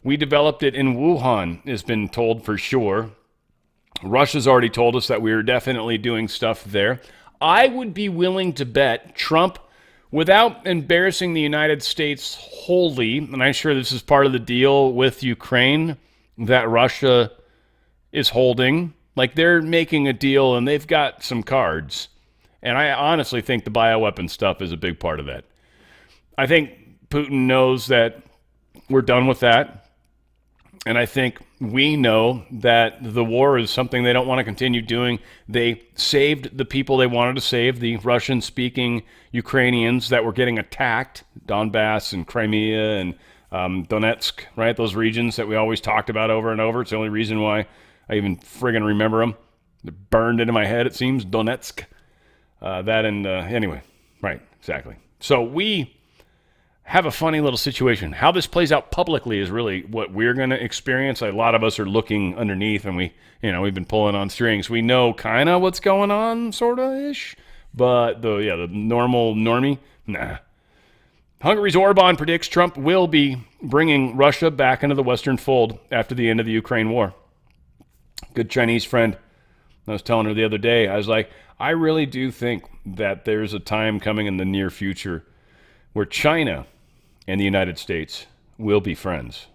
We developed it in Wuhan, has been told for sure. Russia's already told us that we are definitely doing stuff there. I would be willing to bet Trump without embarrassing the United States wholly, and I'm sure this is part of the deal with Ukraine that Russia is holding, like they're making a deal and they've got some cards. And I honestly think the bioweapon stuff is a big part of that. I think Putin knows that we're done with that. And I think we know that the war is something they don't want to continue doing. They saved the people they wanted to save, the Russian-speaking Ukrainians that were getting attacked, Donbass and Crimea and Donetsk, right? Those regions that we always talked about over and over. It's the only reason why I even friggin' remember them. They're burned into my head, it seems, Donetsk. Anyway, right, exactly. So we have a funny little situation. How this plays out publicly is really what we're going to experience. A lot of us are looking underneath, and we've been pulling on strings. We know kind of what's going on, sort of ish, but the normie, nah. Hungary's Orban predicts Trump will be bringing Russia back into the Western fold after the end of the Ukraine war. Good Chinese friend, I was telling her the other day, I was like, I really do think that there's a time coming in the near future where China and the United States will be friends.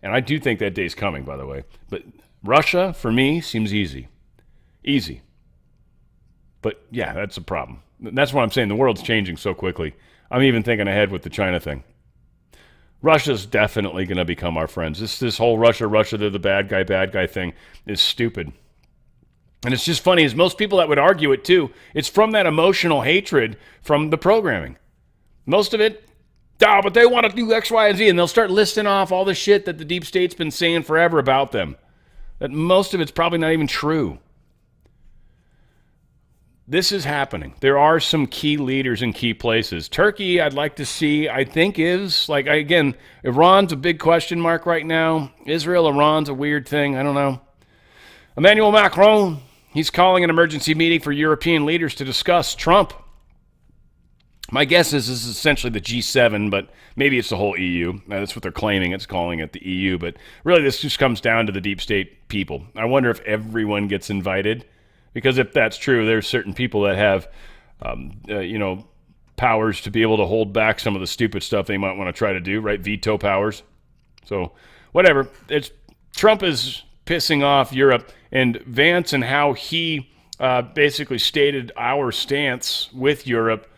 And I do think that day's coming, by the way. But Russia, for me, seems easy. Easy. But yeah, that's a problem. That's what I'm saying. The world's changing so quickly. I'm even thinking ahead with the China thing. Russia's definitely going to become our friends. This whole Russia, they're the bad guy thing is stupid. And it's just funny, is most people that would argue it too, it's from that emotional hatred from the programming. Most of it, but they want to do X, Y, and Z, and they'll start listing off all the shit that the deep state's been saying forever about them. That most of it's probably not even true. This is happening. There are some key leaders in key places. Turkey, I'd like to see, I think is, again, Iran's a big question mark right now. Israel, Iran's a weird thing. I don't know. Emmanuel Macron, he's calling an emergency meeting for European leaders to discuss Trump. My guess is this is essentially the G7, but maybe it's the whole EU. That's what they're claiming. It's calling it the EU, but really this just comes down to the deep state people. I wonder if everyone gets invited, because if that's true, there's certain people that have, powers to be able to hold back some of the stupid stuff they might want to try to do, right? Veto powers. So whatever. Trump is pissing off Europe, and Vance and how he basically stated our stance with Europe.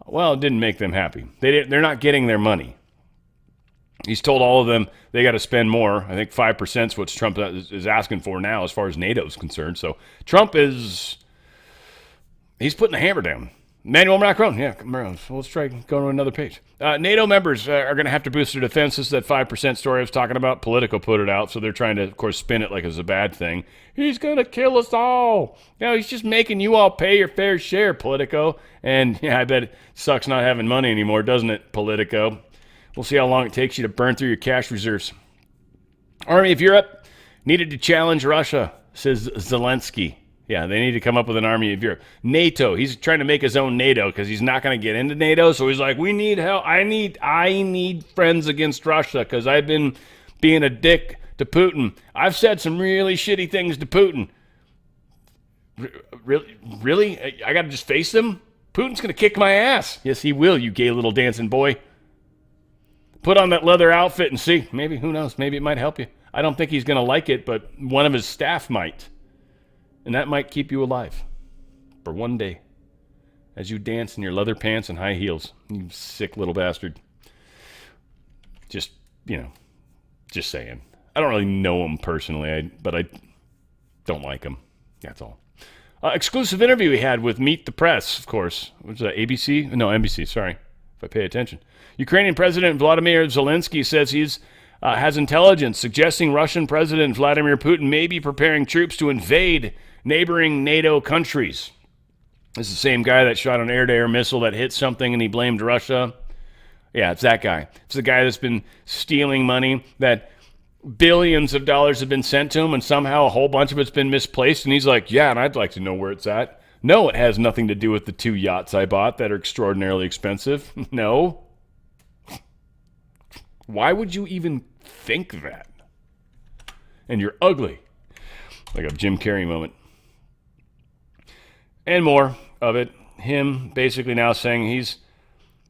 Well, it didn't make them happy. They're not getting their money. He's told all of them they got to spend more. I think 5% is what Trump is asking for now as far as NATO is concerned. So Trump he's putting the hammer down. Emmanuel Macron, yeah, let's try going to another page. NATO members are going to have to boost their defenses. That 5% story I was talking about, Politico put it out, so they're trying to, of course, spin it like it's a bad thing. He's going to kill us all. He's just making you all pay your fair share, Politico. And yeah, I bet it sucks not having money anymore, doesn't it, Politico? We'll see how long it takes you to burn through your cash reserves. Army of Europe needed to challenge Russia, says Zelensky. Yeah, they need to come up with an army of Europe. NATO, he's trying to make his own NATO because he's not going to get into NATO. So he's like, we need help. I need friends against Russia because I've been being a dick to Putin. I've said some really shitty things to Putin. Really? I got to just face them? Putin's going to kick my ass. Yes, he will, you gay little dancing boy. Put on that leather outfit and see. Maybe, who knows? Maybe it might help you. I don't think he's going to like it, but one of his staff might. And that might keep you alive for one day as you dance in your leather pants and high heels. You sick little bastard. Just saying. I don't really know him personally, but I don't like him. That's all. Exclusive interview we had with Meet the Press, of course. Was that ABC? No, NBC, sorry, if I pay attention. Ukrainian President Vladimir Zelensky says he's has intelligence suggesting Russian President Vladimir Putin may be preparing troops to invade neighboring NATO countries. This is the same guy that shot an air-to-air missile that hit something and he blamed Russia. Yeah, it's that guy. It's the guy that's been stealing money, that billions of dollars have been sent to him, and somehow a whole bunch of it's been misplaced, and he's like, yeah, and I'd like to know where it's at. No, it has nothing to do with the 2 yachts I bought that are extraordinarily expensive. No. Why would you even think that? And you're ugly. Like a Jim Carrey moment. And more of it. Him basically now saying he's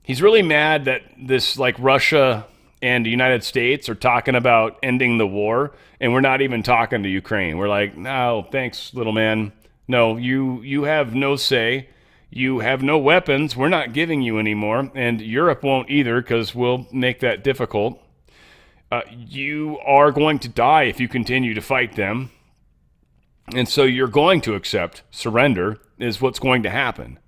He's really mad that this, like, Russia and the United States are talking about ending the war, and we're not even talking to Ukraine. We're like, no, thanks, little man. No, you have no say. You have no weapons. We're not giving you any more, and Europe won't either because we'll make that difficult. You are going to die if you continue to fight them, and so you're going to accept surrender is what's going to happen.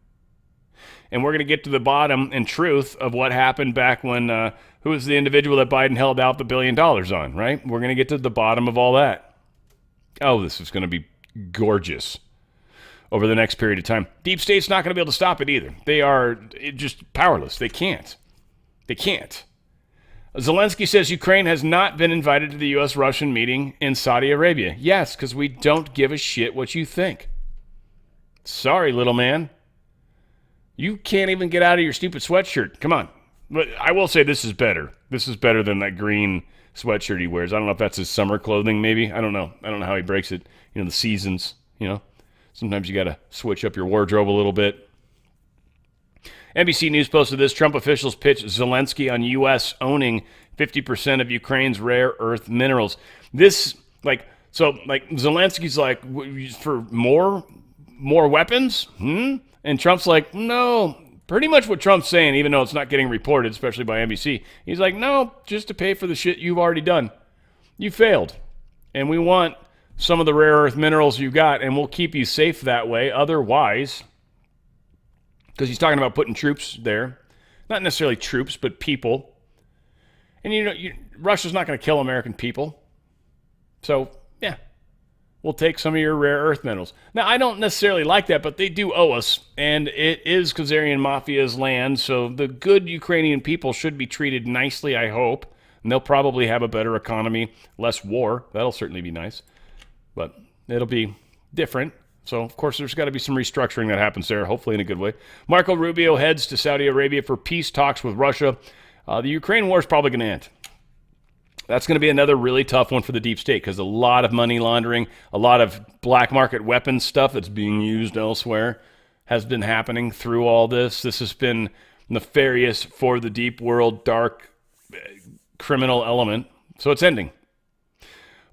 And we're going to get to the bottom and truth of what happened back when, who was the individual that Biden held out the $1 billion on, right? We're going to get to the bottom of all that. Oh, this is going to be gorgeous over the next period of time. Deep State's not going to be able to stop it either. They are just powerless. They can't. They can't. Zelensky says Ukraine has not been invited to the U.S.-Russian meeting in Saudi Arabia. Yes, because we don't give a shit what you think. Sorry, little man. You can't even get out of your stupid sweatshirt. Come on. But I will say this is better. This is better than that green sweatshirt he wears. I don't know if that's his summer clothing, maybe. I don't know. I don't know how he breaks it. You know, the seasons, you know. Sometimes you got to switch up your wardrobe a little bit. NBC News posted this. Trump officials pitch Zelensky on U.S. owning 50% of Ukraine's rare earth minerals. This, Zelensky's like, for more weapons? And Trump's like, no. Pretty much what Trump's saying, even though it's not getting reported, especially by NBC. He's like, no, just to pay for the shit you've already done. You failed. And we want some of the rare earth minerals you got, and we'll keep you safe that way. Otherwise, because he's talking about putting troops there. Not necessarily troops, but people. And, you know, Russia's not going to kill American people. So, yeah. We'll take some of your rare earth minerals. Now, I don't necessarily like that, but they do owe us, and it is Khazarian Mafia's land, so the good Ukrainian people should be treated nicely, I hope, and they'll probably have a better economy, less war. That'll certainly be nice, but it'll be different. So, of course, there's got to be some restructuring that happens there, hopefully in a good way. Marco Rubio heads to Saudi Arabia for peace talks with Russia. The Ukraine war is probably going to end. That's going to be another really tough one for the deep state because a lot of money laundering, a lot of black market weapons stuff that's being used elsewhere has been happening through all this. This has been nefarious for the deep world, dark criminal element. So it's ending.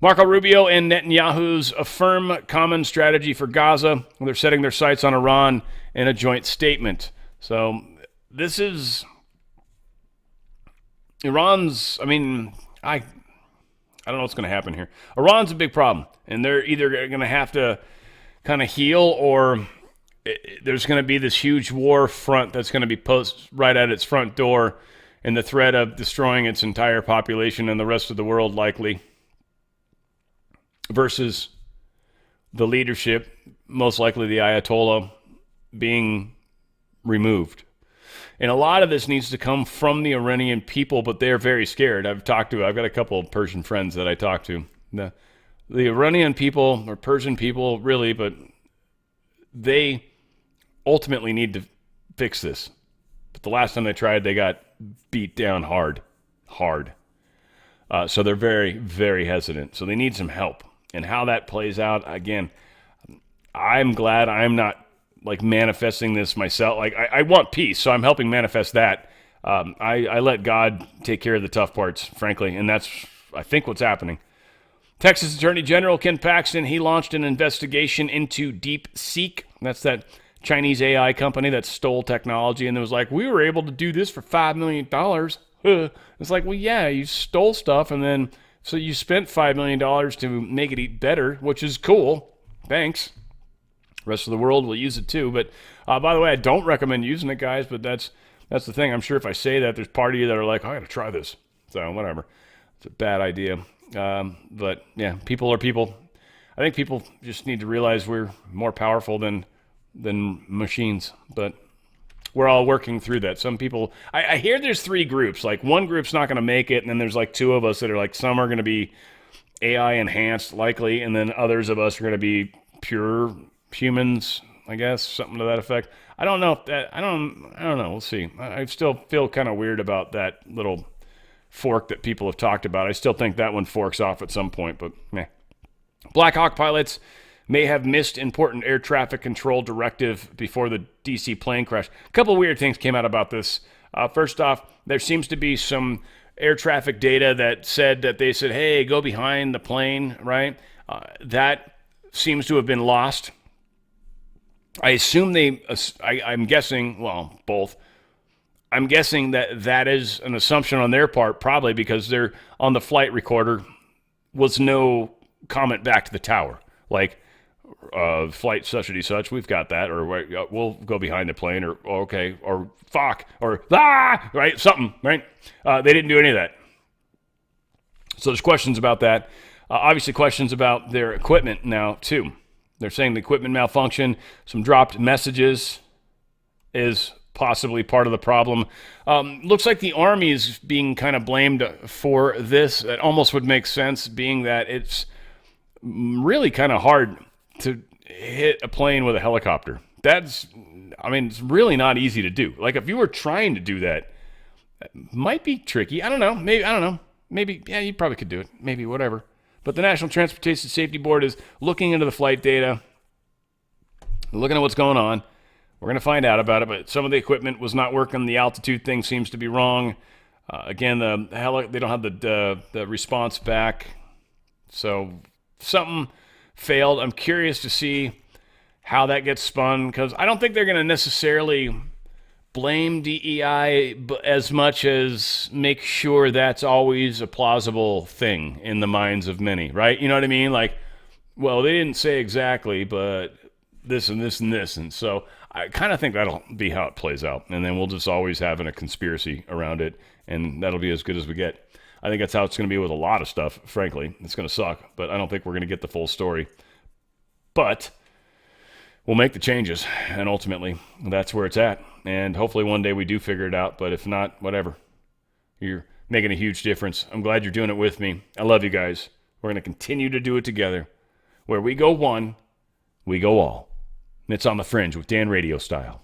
Marco Rubio and Netanyahu's affirm common strategy for Gaza. They're setting their sights on Iran in a joint statement. So this is Iran's, I don't know what's going to happen here. Iran's a big problem, and they're either going to have to kind of heal or there's going to be this huge war front that's going to be posted right at its front door and the threat of destroying its entire population and the rest of the world likely versus the leadership, most likely the Ayatollah, being removed. And a lot of this needs to come from the Iranian people, but they're very scared. I've got a couple of Persian friends that I talk to. The Iranian people, or Persian people, really, but they ultimately need to fix this. But the last time they tried, they got beat down hard. So they're very, very hesitant. So they need some help. And how that plays out, again, I'm glad I'm not manifesting this myself. I want peace, so I'm helping manifest that. I let God take care of the tough parts, frankly, and that's, I think, what's happening. Texas Attorney General Ken Paxton, he launched an investigation into DeepSeek. That's that Chinese AI company that stole technology, and it was like, we were able to do this for $5 million. It's like, well, yeah, you stole stuff, and then, so you spent $5 million to make it eat better, which is cool. Thanks. Rest of the world will use it too. But by the way, I don't recommend using it, guys. But that's the thing. I'm sure if I say that, there's part of you that are like, I got to try this. So whatever. It's a bad idea. But yeah, people are people. I think people just need to realize we're more powerful than machines. But we're all working through that. Some people, I hear there's 3 groups. Like one group's not going to make it, and then there's 2 of us that are like, some are going to be AI enhanced likely, and then others of us are going to be pure humans, I guess, something to that effect. I don't know if that, I don't know. We'll see. I still feel kind of weird about that little fork that people have talked about. I still think that one forks off at some point, but meh. Black Hawk pilots may have missed important air traffic control directive before the DC plane crash. A couple of weird things came out about this. First off, there seems to be some air traffic data that said that they said, hey, go behind the plane, right? That seems to have been lost. I assume I'm guessing, well, both. I'm guessing that that is an assumption on their part, probably because they're on the flight recorder was no comment back to the tower. Like, flight such and such, we've got that, or we'll go behind the plane, or okay, or fuck, or right, something, right? They didn't do any of that. So there's questions about that. Obviously, questions about their equipment now, too. They're saying the equipment malfunction, some dropped messages is possibly part of the problem. Looks like the Army is being kind of blamed for this. It almost would make sense, being that it's really kind of hard to hit a plane with a helicopter. It's really not easy to do. Like, if you were trying to do that, it might be tricky. I don't know. Maybe, yeah, you probably could do it. Maybe, whatever. But the National Transportation Safety Board is looking into the flight data, looking at what's going on. We're going to find out about it, but some of the equipment was not working. The altitude thing seems to be wrong. Again, they don't have the response back. So something failed. I'm curious to see how that gets spun, because I don't think they're going to necessarily blame DEI as much as make sure that's always a plausible thing in the minds of many, right? You know what I mean? Like, well, they didn't say exactly, but this and this and this. And so I kind of think that'll be how it plays out. And then we'll just always have a conspiracy around it, and that'll be as good as we get. I think that's how it's going to be with a lot of stuff, frankly. It's going to suck, but I don't think we're going to get the full story. But we'll make the changes, and ultimately, that's where it's at. And hopefully one day we do figure it out, but if not, whatever. You're making a huge difference. I'm glad you're doing it with me. I love you guys. We're going to continue to do it together. Where we go one, we go all. And it's on the Fringe with Dan Radio Style.